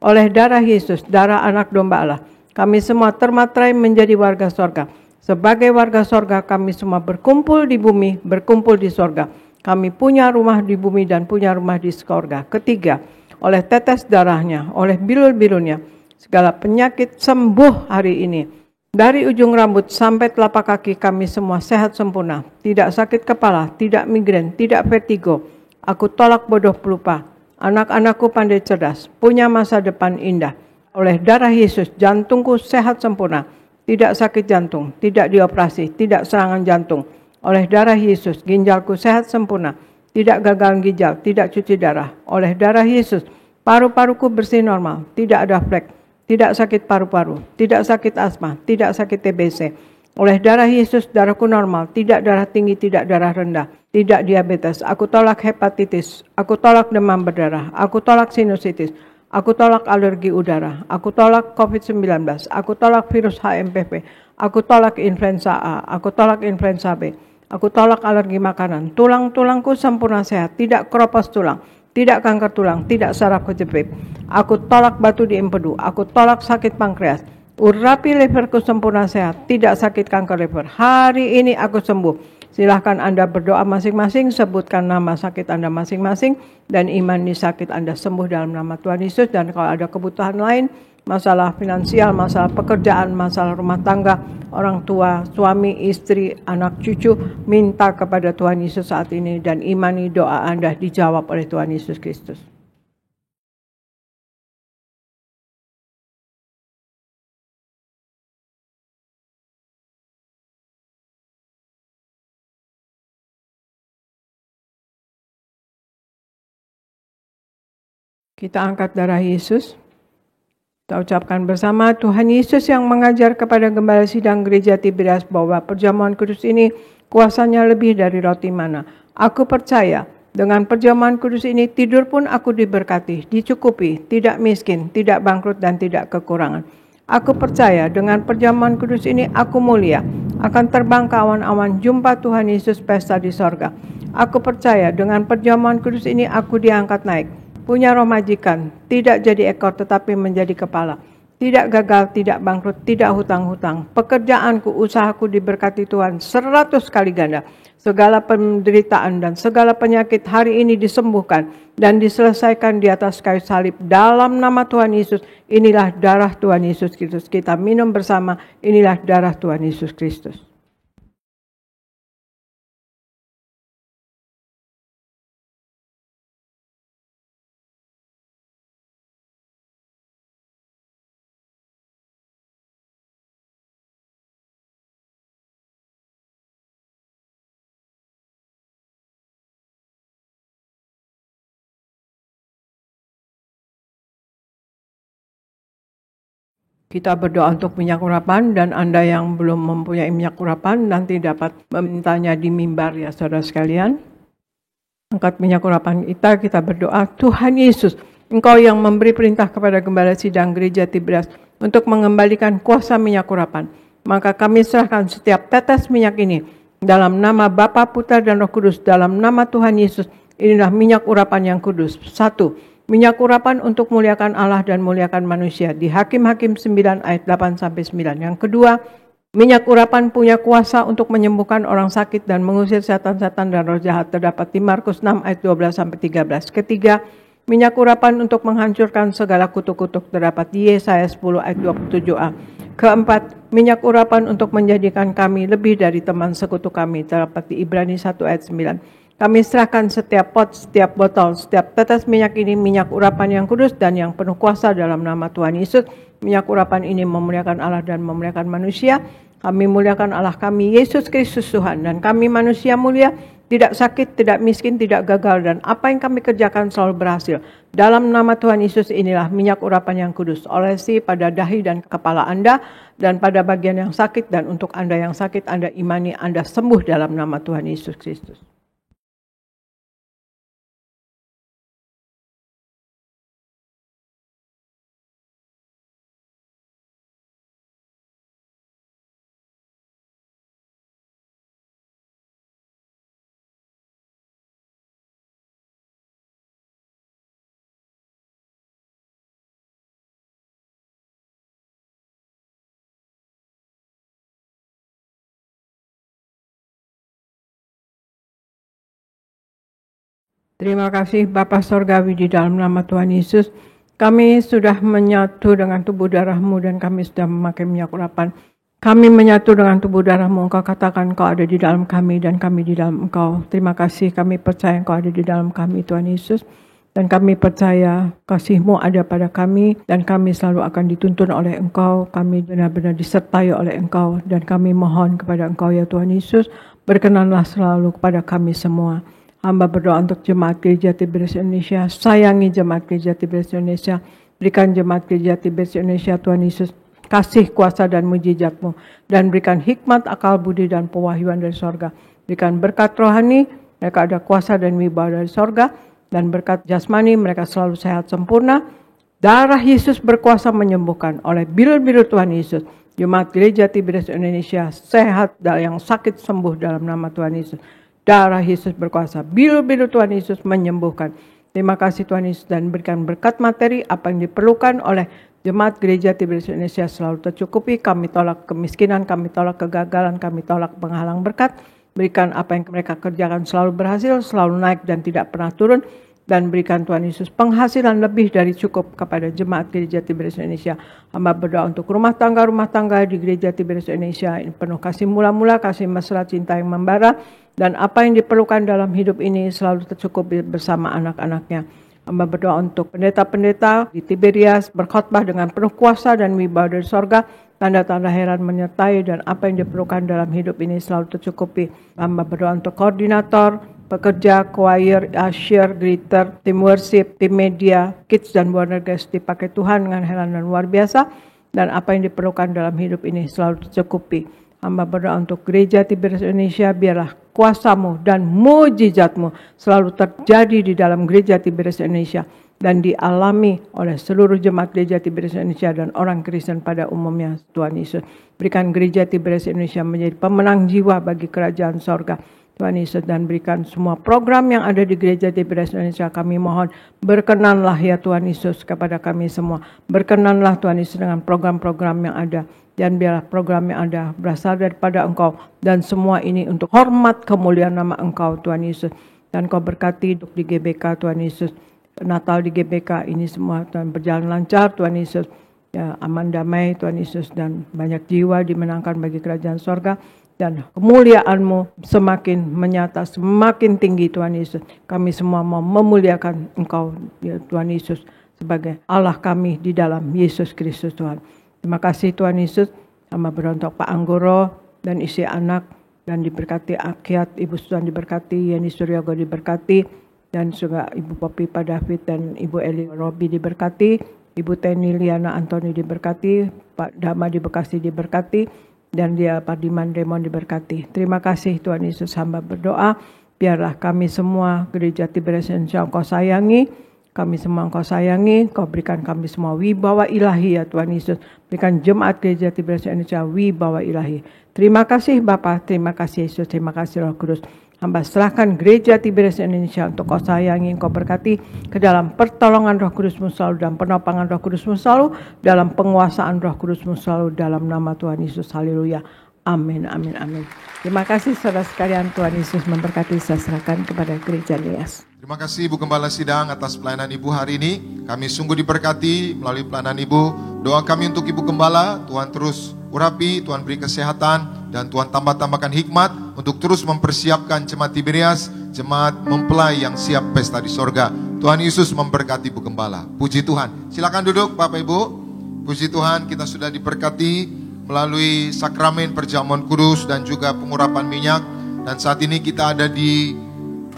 Speaker 4: oleh darah Yesus, darah anak domba Allah, kami semua termaterai menjadi warga sorga. Sebagai warga sorga, kami semua berkumpul di bumi, berkumpul di sorga. Kami punya rumah di bumi dan punya rumah di sorga. Ketiga, oleh tetes darahnya, oleh bilul-bilulnya, segala penyakit sembuh hari ini. Dari ujung rambut sampai telapak kaki kami semua sehat sempurna. Tidak sakit kepala, tidak migrain, tidak vertigo. Aku tolak bodoh pelupa. Anak-anakku pandai cerdas, punya masa depan indah. Oleh darah Yesus, jantungku sehat sempurna. Tidak sakit jantung, tidak dioperasi, tidak serangan jantung. Oleh darah Yesus, ginjalku sehat sempurna. Tidak gagal ginjal, tidak cuci darah. Oleh darah Yesus, paru-paruku bersih normal, tidak ada flek, tidak sakit paru-paru, tidak sakit asma, tidak sakit TBC. Oleh darah Yesus, darahku normal, tidak darah tinggi, tidak darah rendah, tidak diabetes. Aku tolak hepatitis, aku tolak demam berdarah, aku tolak sinusitis, aku tolak alergi udara, aku tolak COVID-19, aku tolak virus HMPV, aku tolak influenza A, aku tolak influenza B, aku tolak alergi makanan. Tulang-tulangku sempurna sehat, tidak keropos tulang, tidak kanker tulang, tidak saraf kejepit. Aku tolak batu di empedu, aku tolak sakit pankreas. Urapi leverku sempurna sehat, tidak sakit kanker lever. Hari ini aku sembuh. Silahkan Anda berdoa masing-masing, sebutkan nama sakit Anda masing-masing, dan iman di sakit Anda sembuh dalam nama Tuhan Yesus. Dan kalau ada kebutuhan lain, masalah finansial, masalah pekerjaan, masalah rumah tangga, orang tua, suami, istri, anak cucu, minta kepada Tuhan Yesus saat ini, dan imani doa Anda dijawab oleh Tuhan Yesus Kristus. Kita angkat darah Yesus. Kita ucapkan bersama, Tuhan Yesus yang mengajar kepada Gembala Sidang Gereja Tiberias bahwa perjamuan kudus ini kuasanya lebih dari roti mana. Aku percaya dengan perjamuan kudus ini tidur pun aku diberkati, dicukupi, tidak miskin, tidak bangkrut dan tidak kekurangan. Aku percaya dengan perjamuan kudus ini aku mulia, akan terbang ke awan-awan jumpa Tuhan Yesus pesta di sorga. Aku percaya dengan perjamuan kudus ini aku diangkat naik. Punya roh majikan, tidak jadi ekor tetapi menjadi kepala. Tidak gagal, tidak bangkrut, tidak hutang-hutang. Pekerjaanku, usahaku diberkati Tuhan 100 kali ganda. Segala penderitaan dan segala penyakit hari ini disembuhkan dan diselesaikan di atas kayu salib. Dalam nama Tuhan Yesus, inilah darah Tuhan Yesus Kristus. Kita minum bersama, inilah darah Tuhan Yesus Kristus. Kita berdoa untuk minyak urapan, dan Anda yang belum mempunyai minyak urapan nanti dapat memintanya di mimbar ya saudara sekalian. Angkat minyak urapan kita berdoa, Tuhan Yesus, Engkau yang memberi perintah kepada Gembala Sidang Gereja Tiberias untuk mengembalikan kuasa minyak urapan. Maka kami serahkan setiap tetes minyak ini dalam nama Bapa, Putra dan Roh Kudus, dalam nama Tuhan Yesus. Inilah minyak urapan yang kudus. 1. Minyak urapan untuk muliakan Allah dan muliakan manusia. Di Hakim-Hakim 9 ayat 8-9. Yang kedua, minyak urapan punya kuasa untuk menyembuhkan orang sakit dan mengusir setan-setan dan roh jahat. Terdapat di Markus 6 ayat 12-13. Ketiga, minyak urapan untuk menghancurkan segala kutuk-kutuk. Terdapat di Yesaya 10 ayat 27a. Keempat, minyak urapan untuk menjadikan kami lebih dari teman sekutu kami. Terdapat di Ibrani 1 ayat 9. Kami serahkan setiap pot, setiap botol, setiap tetes minyak ini minyak urapan yang kudus dan yang penuh kuasa dalam nama Tuhan Yesus. Minyak urapan ini memuliakan Allah dan memuliakan manusia. Kami muliakan Allah kami, Yesus Kristus Tuhan. Dan kami manusia mulia, tidak sakit, tidak miskin, tidak gagal. Dan apa yang kami kerjakan selalu berhasil. Dalam nama Tuhan Yesus inilah minyak urapan yang kudus. Olesi pada dahi dan kepala Anda. Dan pada bagian yang sakit. Dan untuk Anda yang sakit, Anda imani, Anda sembuh dalam nama Tuhan Yesus Kristus. Terima kasih Bapa Sorgawi, di dalam nama Tuhan Yesus. Kami sudah menyatu dengan tubuh darah-Mu dan kami sudah memakai minyak urapan. Kami menyatu dengan tubuh darah-Mu. Engkau katakan Engkau ada di dalam kami dan kami di dalam Engkau. Terima kasih, kami percaya Engkau ada di dalam kami Tuhan Yesus. Dan kami percaya kasih-Mu ada pada kami dan kami selalu akan dituntun oleh Engkau. Kami benar-benar disertai oleh Engkau dan kami mohon kepada Engkau ya Tuhan Yesus. Berkenanlah selalu kepada kami semua. Hamba berdoa untuk jemaat gereja Tiberias Indonesia. Sayangi jemaat gereja Tiberias Indonesia. Berikan jemaat gereja Tiberias Indonesia Tuhan Yesus kasih, kuasa dan mujizat-Mu. Dan berikan hikmat, akal, budi dan pewahyuan dari sorga. Berikan berkat rohani, mereka ada kuasa dan wibawa dari sorga. Dan berkat jasmani, mereka selalu sehat sempurna. Darah Yesus berkuasa menyembuhkan. Oleh bilur-bilur Tuhan Yesus, jemaat gereja Tiberias Indonesia sehat dan yang sakit sembuh dalam nama Tuhan Yesus. Darah Yesus berkuasa. Bilur-bilur Tuhan Yesus menyembuhkan. Terima kasih Tuhan Yesus dan berikan berkat materi apa yang diperlukan oleh jemaat gereja Tiberias Indonesia selalu tercukupi. Kami tolak kemiskinan, kami tolak kegagalan, kami tolak penghalang berkat. Berikan apa yang mereka kerjakan selalu berhasil, selalu naik dan tidak pernah turun. Dan berikan Tuhan Yesus penghasilan lebih dari cukup kepada jemaat gereja Tiberias Indonesia. Hamba berdoa untuk rumah tangga di gereja Tiberias Indonesia. Ini penuh kasih mula-mula, kasih mesra, cinta yang membara. Dan apa yang diperlukan dalam hidup ini selalu tercukupi bersama anak-anaknya. Hamba berdoa untuk pendeta-pendeta di Tiberias berkhotbah dengan penuh kuasa dan wibawa dari sorga. Tanda-tanda heran menyertai dan apa yang diperlukan dalam hidup ini selalu tercukupi. Hamba berdoa untuk koordinator, pekerja, choir, usher, greeter, tim worship, tim media, kids dan Warner Guest dipakai Tuhan dengan heran dan luar biasa. Dan apa yang diperlukan dalam hidup ini selalu tercukupi. Hamba berdoa untuk gereja Tiberias Indonesia, biarlah kuasa-Mu dan mujizat-Mu selalu terjadi di dalam gereja Tiberias Indonesia dan dialami oleh seluruh jemaat gereja Tiberias Indonesia dan orang Kristen pada umumnya Tuhan Yesus. Berikan gereja Tiberias Indonesia menjadi pemenang jiwa bagi kerajaan sorga Tuhan Yesus, dan berikan semua program yang ada di gereja Tiberias Indonesia. Kami mohon berkenanlah ya Tuhan Yesus kepada kami semua. Berkenanlah Tuhan Yesus dengan program-program yang ada. Dan biarlah program yang ada berasal daripada Engkau. Dan semua ini untuk hormat kemuliaan nama Engkau Tuhan Yesus. Dan Kau berkati hidup di GBK Tuhan Yesus. Natal di GBK ini semua Tuhan berjalan lancar Tuhan Yesus. Ya, aman damai Tuhan Yesus. Dan banyak jiwa dimenangkan bagi kerajaan sorga. Dan kemuliaan-Mu semakin menyata, semakin tinggi Tuhan Yesus. Kami semua mau memuliakan Engkau ya Tuhan Yesus sebagai Allah kami di dalam Yesus Kristus Tuhan. Terima kasih Tuhan Yesus. Hamba berdoa untuk Pak Anggoro dan isi anak dan diberkati Akyat, Ibu Susan diberkati, Yeni Suryogo diberkati, dan juga Ibu Popi Pak David dan Ibu Eli Robi diberkati, Ibu Teni Liana Antoni diberkati, Pak Dama di Bekasi diberkati, dan dia Pak Diman Raymond diberkati. Terima kasih Tuhan Yesus. Hamba berdoa biarlah kami semua gereja Tiberias Indonesia Engkau sayangi. Kami semua Engkau sayangi, Kau berikan kami semua wibawa ilahi ya Tuhan Yesus. Berikan jemaat gereja Tiberias Indonesia wibawa ilahi. Terima kasih Bapa, terima kasih Yesus, terima kasih Roh Kudus. Hamba serahkan gereja Tiberias Indonesia untuk Kau sayangi, Kau berkati ke dalam pertolongan Roh Kudus-Mu selalu, dalam penopangan Roh Kudus-Mu selalu, dalam penguasaan Roh Kudus-Mu selalu, dalam nama Tuhan Yesus. Haleluya. Amin, amin, amin. Terima kasih saudara sekalian, Tuhan Yesus memberkati. Saya serahkan kepada gereja Nias.
Speaker 5: Terima kasih Ibu Gembala Sidang atas pelayanan Ibu hari ini. Kami sungguh diberkati melalui pelayanan Ibu. Doa kami untuk Ibu Gembala, Tuhan terus urapi, Tuhan beri kesehatan, dan Tuhan tambah-tambahkan hikmat untuk terus mempersiapkan jemaat Tiberias jemaat mempelai yang siap pesta di sorga. Tuhan Yesus memberkati Bu Gembala. Puji Tuhan. Silakan duduk Bapak Ibu. Puji Tuhan, kita sudah diberkati melalui sakramen perjamuan kudus dan juga pengurapan minyak. Dan saat ini kita ada di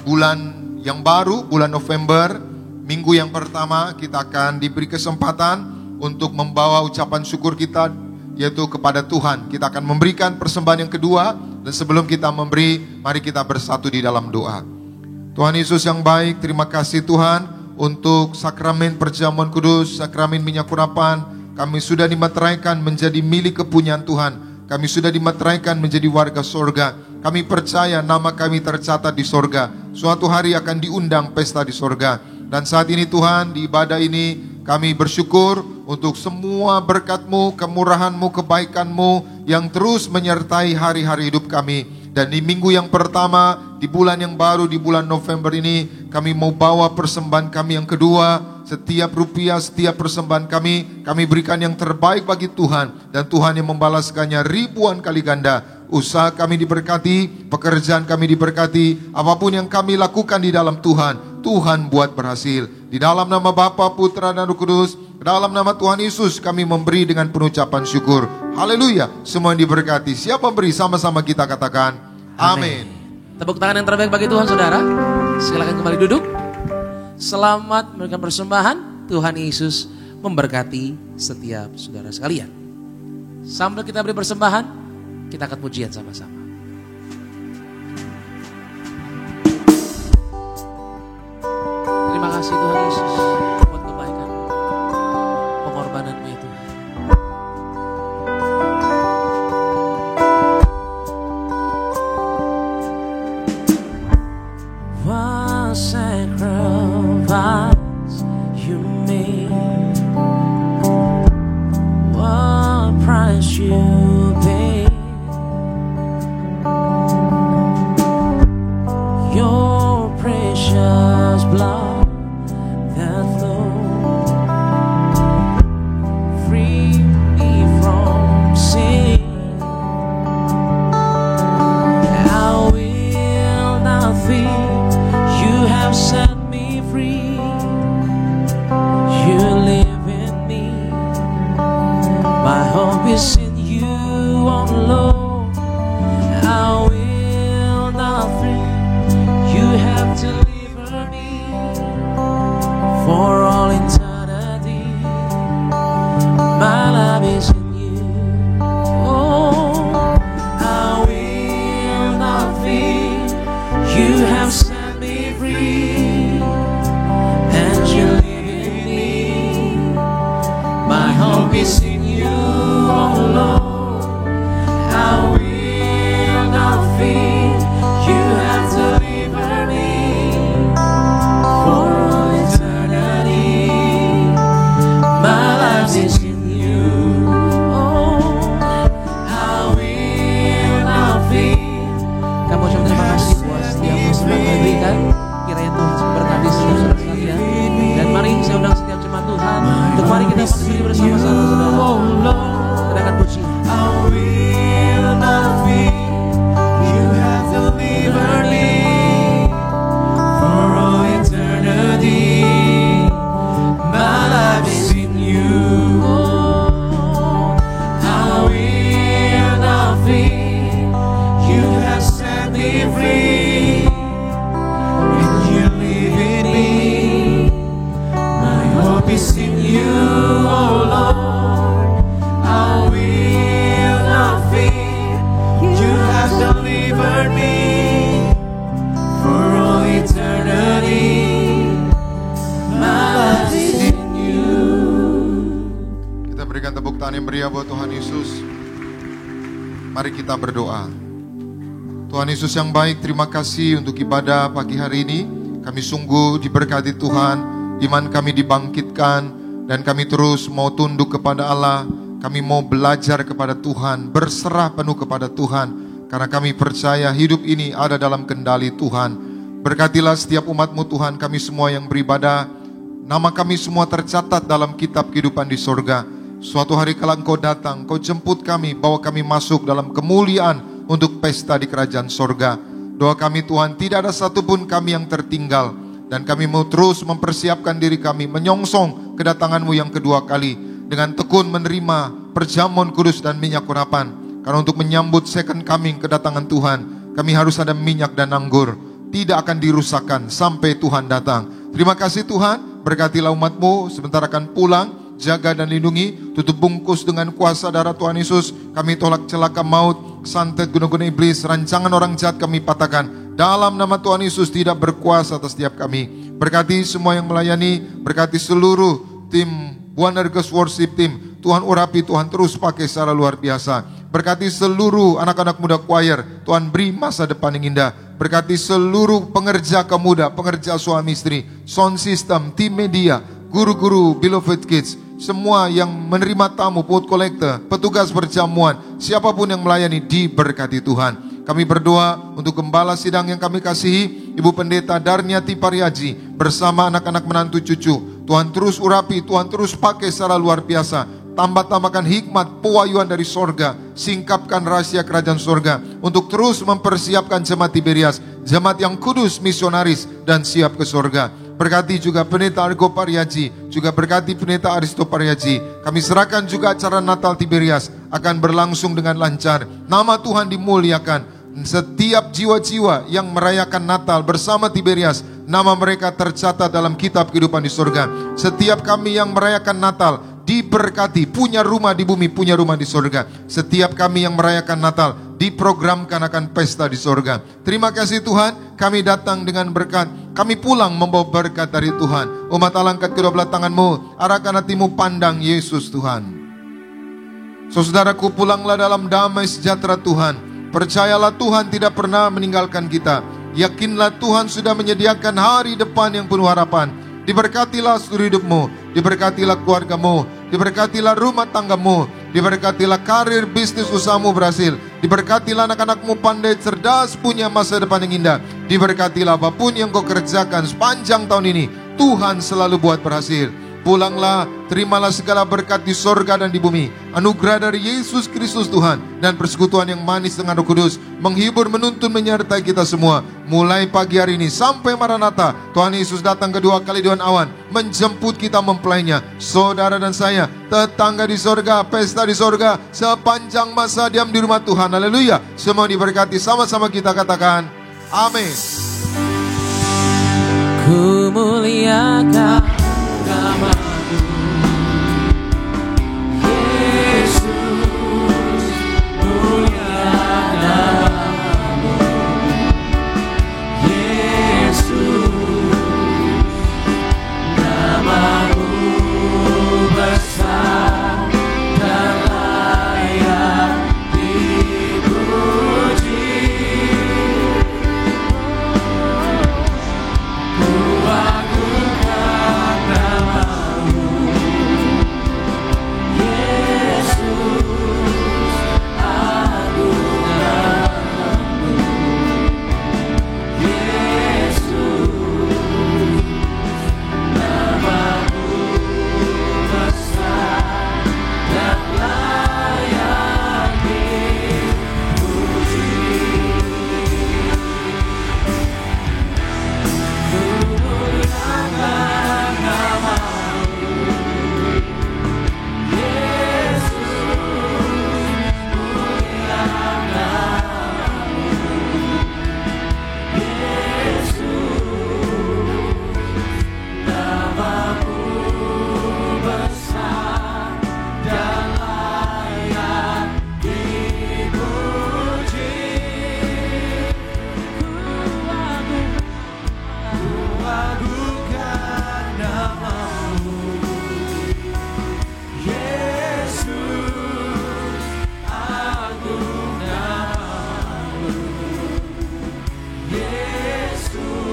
Speaker 5: bulan yang baru, bulan November. Minggu yang pertama kita akan diberi kesempatan untuk membawa ucapan syukur kita, yaitu kepada Tuhan. Kita akan memberikan persembahan yang kedua. Dan sebelum kita memberi, mari kita bersatu di dalam doa. Tuhan Yesus yang baik, terima kasih Tuhan untuk sakramen perjamuan kudus, sakramen minyak urapan. Kami sudah dimeteraikan menjadi milik kepunyaan Tuhan. Kami sudah dimeteraikan menjadi warga sorga. Kami percaya nama kami tercatat di sorga. Suatu hari akan diundang pesta di sorga. Dan saat ini Tuhan, di ibadah ini kami bersyukur untuk semua berkat-Mu, kemurahan-Mu, kebaikan-Mu yang terus menyertai hari-hari hidup kami. Dan di minggu yang pertama, di bulan yang baru, di bulan November ini, kami mau bawa persembahan kami yang kedua. Setiap rupiah, setiap persembahan kami berikan yang terbaik bagi Tuhan. Dan Tuhan yang membalaskannya ribuan kali ganda. Usaha kami diberkati, pekerjaan kami diberkati. Apapun yang kami lakukan di dalam Tuhan, Tuhan buat berhasil. Di dalam nama Bapa, Putra, dan Roh Kudus, dalam nama Tuhan Yesus kami memberi dengan penucapan syukur. Haleluya. Semua yang diberkati. Siapa memberi? Sama-sama kita katakan amin.
Speaker 1: Tepuk tangan yang terbaik bagi Tuhan, saudara. Silakan kembali duduk. Selamat memberikan persembahan. Tuhan Yesus memberkati setiap saudara sekalian. Sambil kita beri persembahan, kita akan pujian sama-sama. Terima kasih Tuhan Yesus buat kebaikan pengorbanan-Mu ya Tuhan. What sacrifice you made, what price you paid. Your precious blood that flowed, free me from sin. I will not fear, you have set me free. You live in me, my hope is in you, oh Lord. I will not fear, you have delivered me for all eternity. My life is in you. Oh, I will not fear. You have set me free, and you live in me. My hope is in you, oh Lord. I will not fear. You have delivered me for all eternity. My life is in you. Oh, I will not fear. Kamu ucap terima kasih buat setiap persembahan yang diberikan. Kiranya Tuhan memberkati setiap saudara sekalian. Dan mari saya undang setiap jemaat Tuhan untuk mari kita berdiri bersama-sama, saudara. Kita akan puji. I will not fear. You have delivered me for all eternity. My life is in you. Oh, I will not fear. You have set me free, and you live in me. My hope is in you, oh Lord. I will not fear. You have delivered me for all eternity. My life is in you.
Speaker 5: Kita berikan tepuk tangan yang meriah buat Tuhan Yesus. Mari kita berdoa. Tuhan Yesus yang baik, terima kasih untuk ibadah pagi hari ini. Kami sungguh diberkati Tuhan, iman kami dibangkitkan, dan kami terus mau tunduk kepada Allah. Kami mau belajar kepada Tuhan, berserah penuh kepada Tuhan, karena kami percaya hidup ini ada dalam kendali Tuhan. Berkatilah setiap umat-Mu Tuhan, kami semua yang beribadah. Nama kami semua tercatat dalam kitab kehidupan di sorga. Suatu hari kala Engkau datang, Engkau jemput kami, bawa kami masuk dalam kemuliaan untuk pesta di kerajaan sorga. Doa kami Tuhan, tidak ada satupun kami yang tertinggal. Dan kami mau terus mempersiapkan diri kami menyongsong kedatangan-Mu yang kedua kali, dengan tekun menerima perjamuan kudus dan minyak urapan. Karena untuk menyambut second coming kedatangan Tuhan, kami harus ada minyak dan anggur. Tidak akan dirusakkan sampai Tuhan datang. Terima kasih Tuhan, berkatilah umat-Mu sebentar akan pulang. Jaga dan lindungi, tutup bungkus dengan kuasa darah Tuhan Yesus. Kami tolak celaka maut, santet guna-guna iblis, rancangan orang jahat kami patahkan. Dalam nama Tuhan Yesus tidak berkuasa atas setiap kami. Berkati semua yang melayani, berkati seluruh tim Wonders Worship Team. Tuhan urapi, Tuhan terus pakai secara luar biasa. Berkati seluruh anak-anak muda choir, Tuhan beri masa depan yang indah. Berkati seluruh pengerja pemuda, pengerja suami istri, sound system, tim media, guru-guru, beloved kids, semua yang menerima tamu, food collector, petugas perjamuan, siapapun yang melayani, diberkati Tuhan. Kami berdoa untuk gembala sidang yang kami kasihi, Ibu Pendeta Darniati Pariaji, bersama anak-anak menantu cucu. Tuhan terus urapi, Tuhan terus pakai secara luar biasa. Tambah-tambahkan hikmat, pewahyuan dari sorga. Singkapkan rahasia kerajaan sorga, untuk terus mempersiapkan jemaat Tiberias, jemaat yang kudus, misionaris, dan siap ke sorga. Berkati juga Pendeta Argo Pariaji, juga berkati Pendeta Aristo Pariaji. Kami serahkan juga acara Natal Tiberias akan berlangsung dengan lancar. Nama Tuhan dimuliakan. Setiap jiwa-jiwa yang merayakan Natal bersama Tiberias, nama mereka tercatat dalam kitab kehidupan di surga. Setiap kami yang merayakan Natal diberkati, punya rumah di bumi, punya rumah di surga. Setiap kami yang merayakan Natal diprogramkan akan pesta di surga. Terima kasih Tuhan, kami datang dengan berkat. Kami pulang membawa berkat dari Tuhan. Umat Allah, angkat kedua belah tanganmu, arahkan hatimu pandang Yesus Tuhan. Saudaraku, pulanglah dalam damai sejahtera Tuhan. Percayalah Tuhan tidak pernah meninggalkan kita. Yakinlah Tuhan sudah menyediakan hari depan yang penuh harapan. Diberkatilah seluruh hidupmu, diberkatilah keluargamu, diberkatilah rumah tanggamu, diberkatilah karir bisnis usahamu berhasil, diberkatilah anak-anakmu pandai cerdas, punya masa depan yang indah. Diberkatilah apapun yang kau kerjakan sepanjang tahun ini, Tuhan selalu buat berhasil. Pulanglah, terimalah segala berkat di sorga dan di bumi. Anugerah dari Yesus Kristus Tuhan dan persekutuan yang manis dengan Roh Kudus menghibur, menuntun, menyertai kita semua. Mulai pagi hari ini sampai Maranatha, Tuhan Yesus datang kedua kali dengan awan, menjemput kita mempelainya. Saudara dan saya, tetangga di sorga, pesta di sorga, sepanjang masa diam di rumah Tuhan. Haleluya. Semua diberkati, sama-sama kita katakan amin.
Speaker 1: Ku muliakan namamu, Yesus, muliakan namamu, Yesus, namamu besar dan layak dipuji. Ku agungkan namamu, Yesus, agung namamu, Yesus, namamu besar dan layak dipuji. Ku muliakan namamu, Yesus, muliakan namamu, Yesus, namamu besar dan layak dipuji. Ku agungkan namamu, Yesus, agung namamu, Yesus.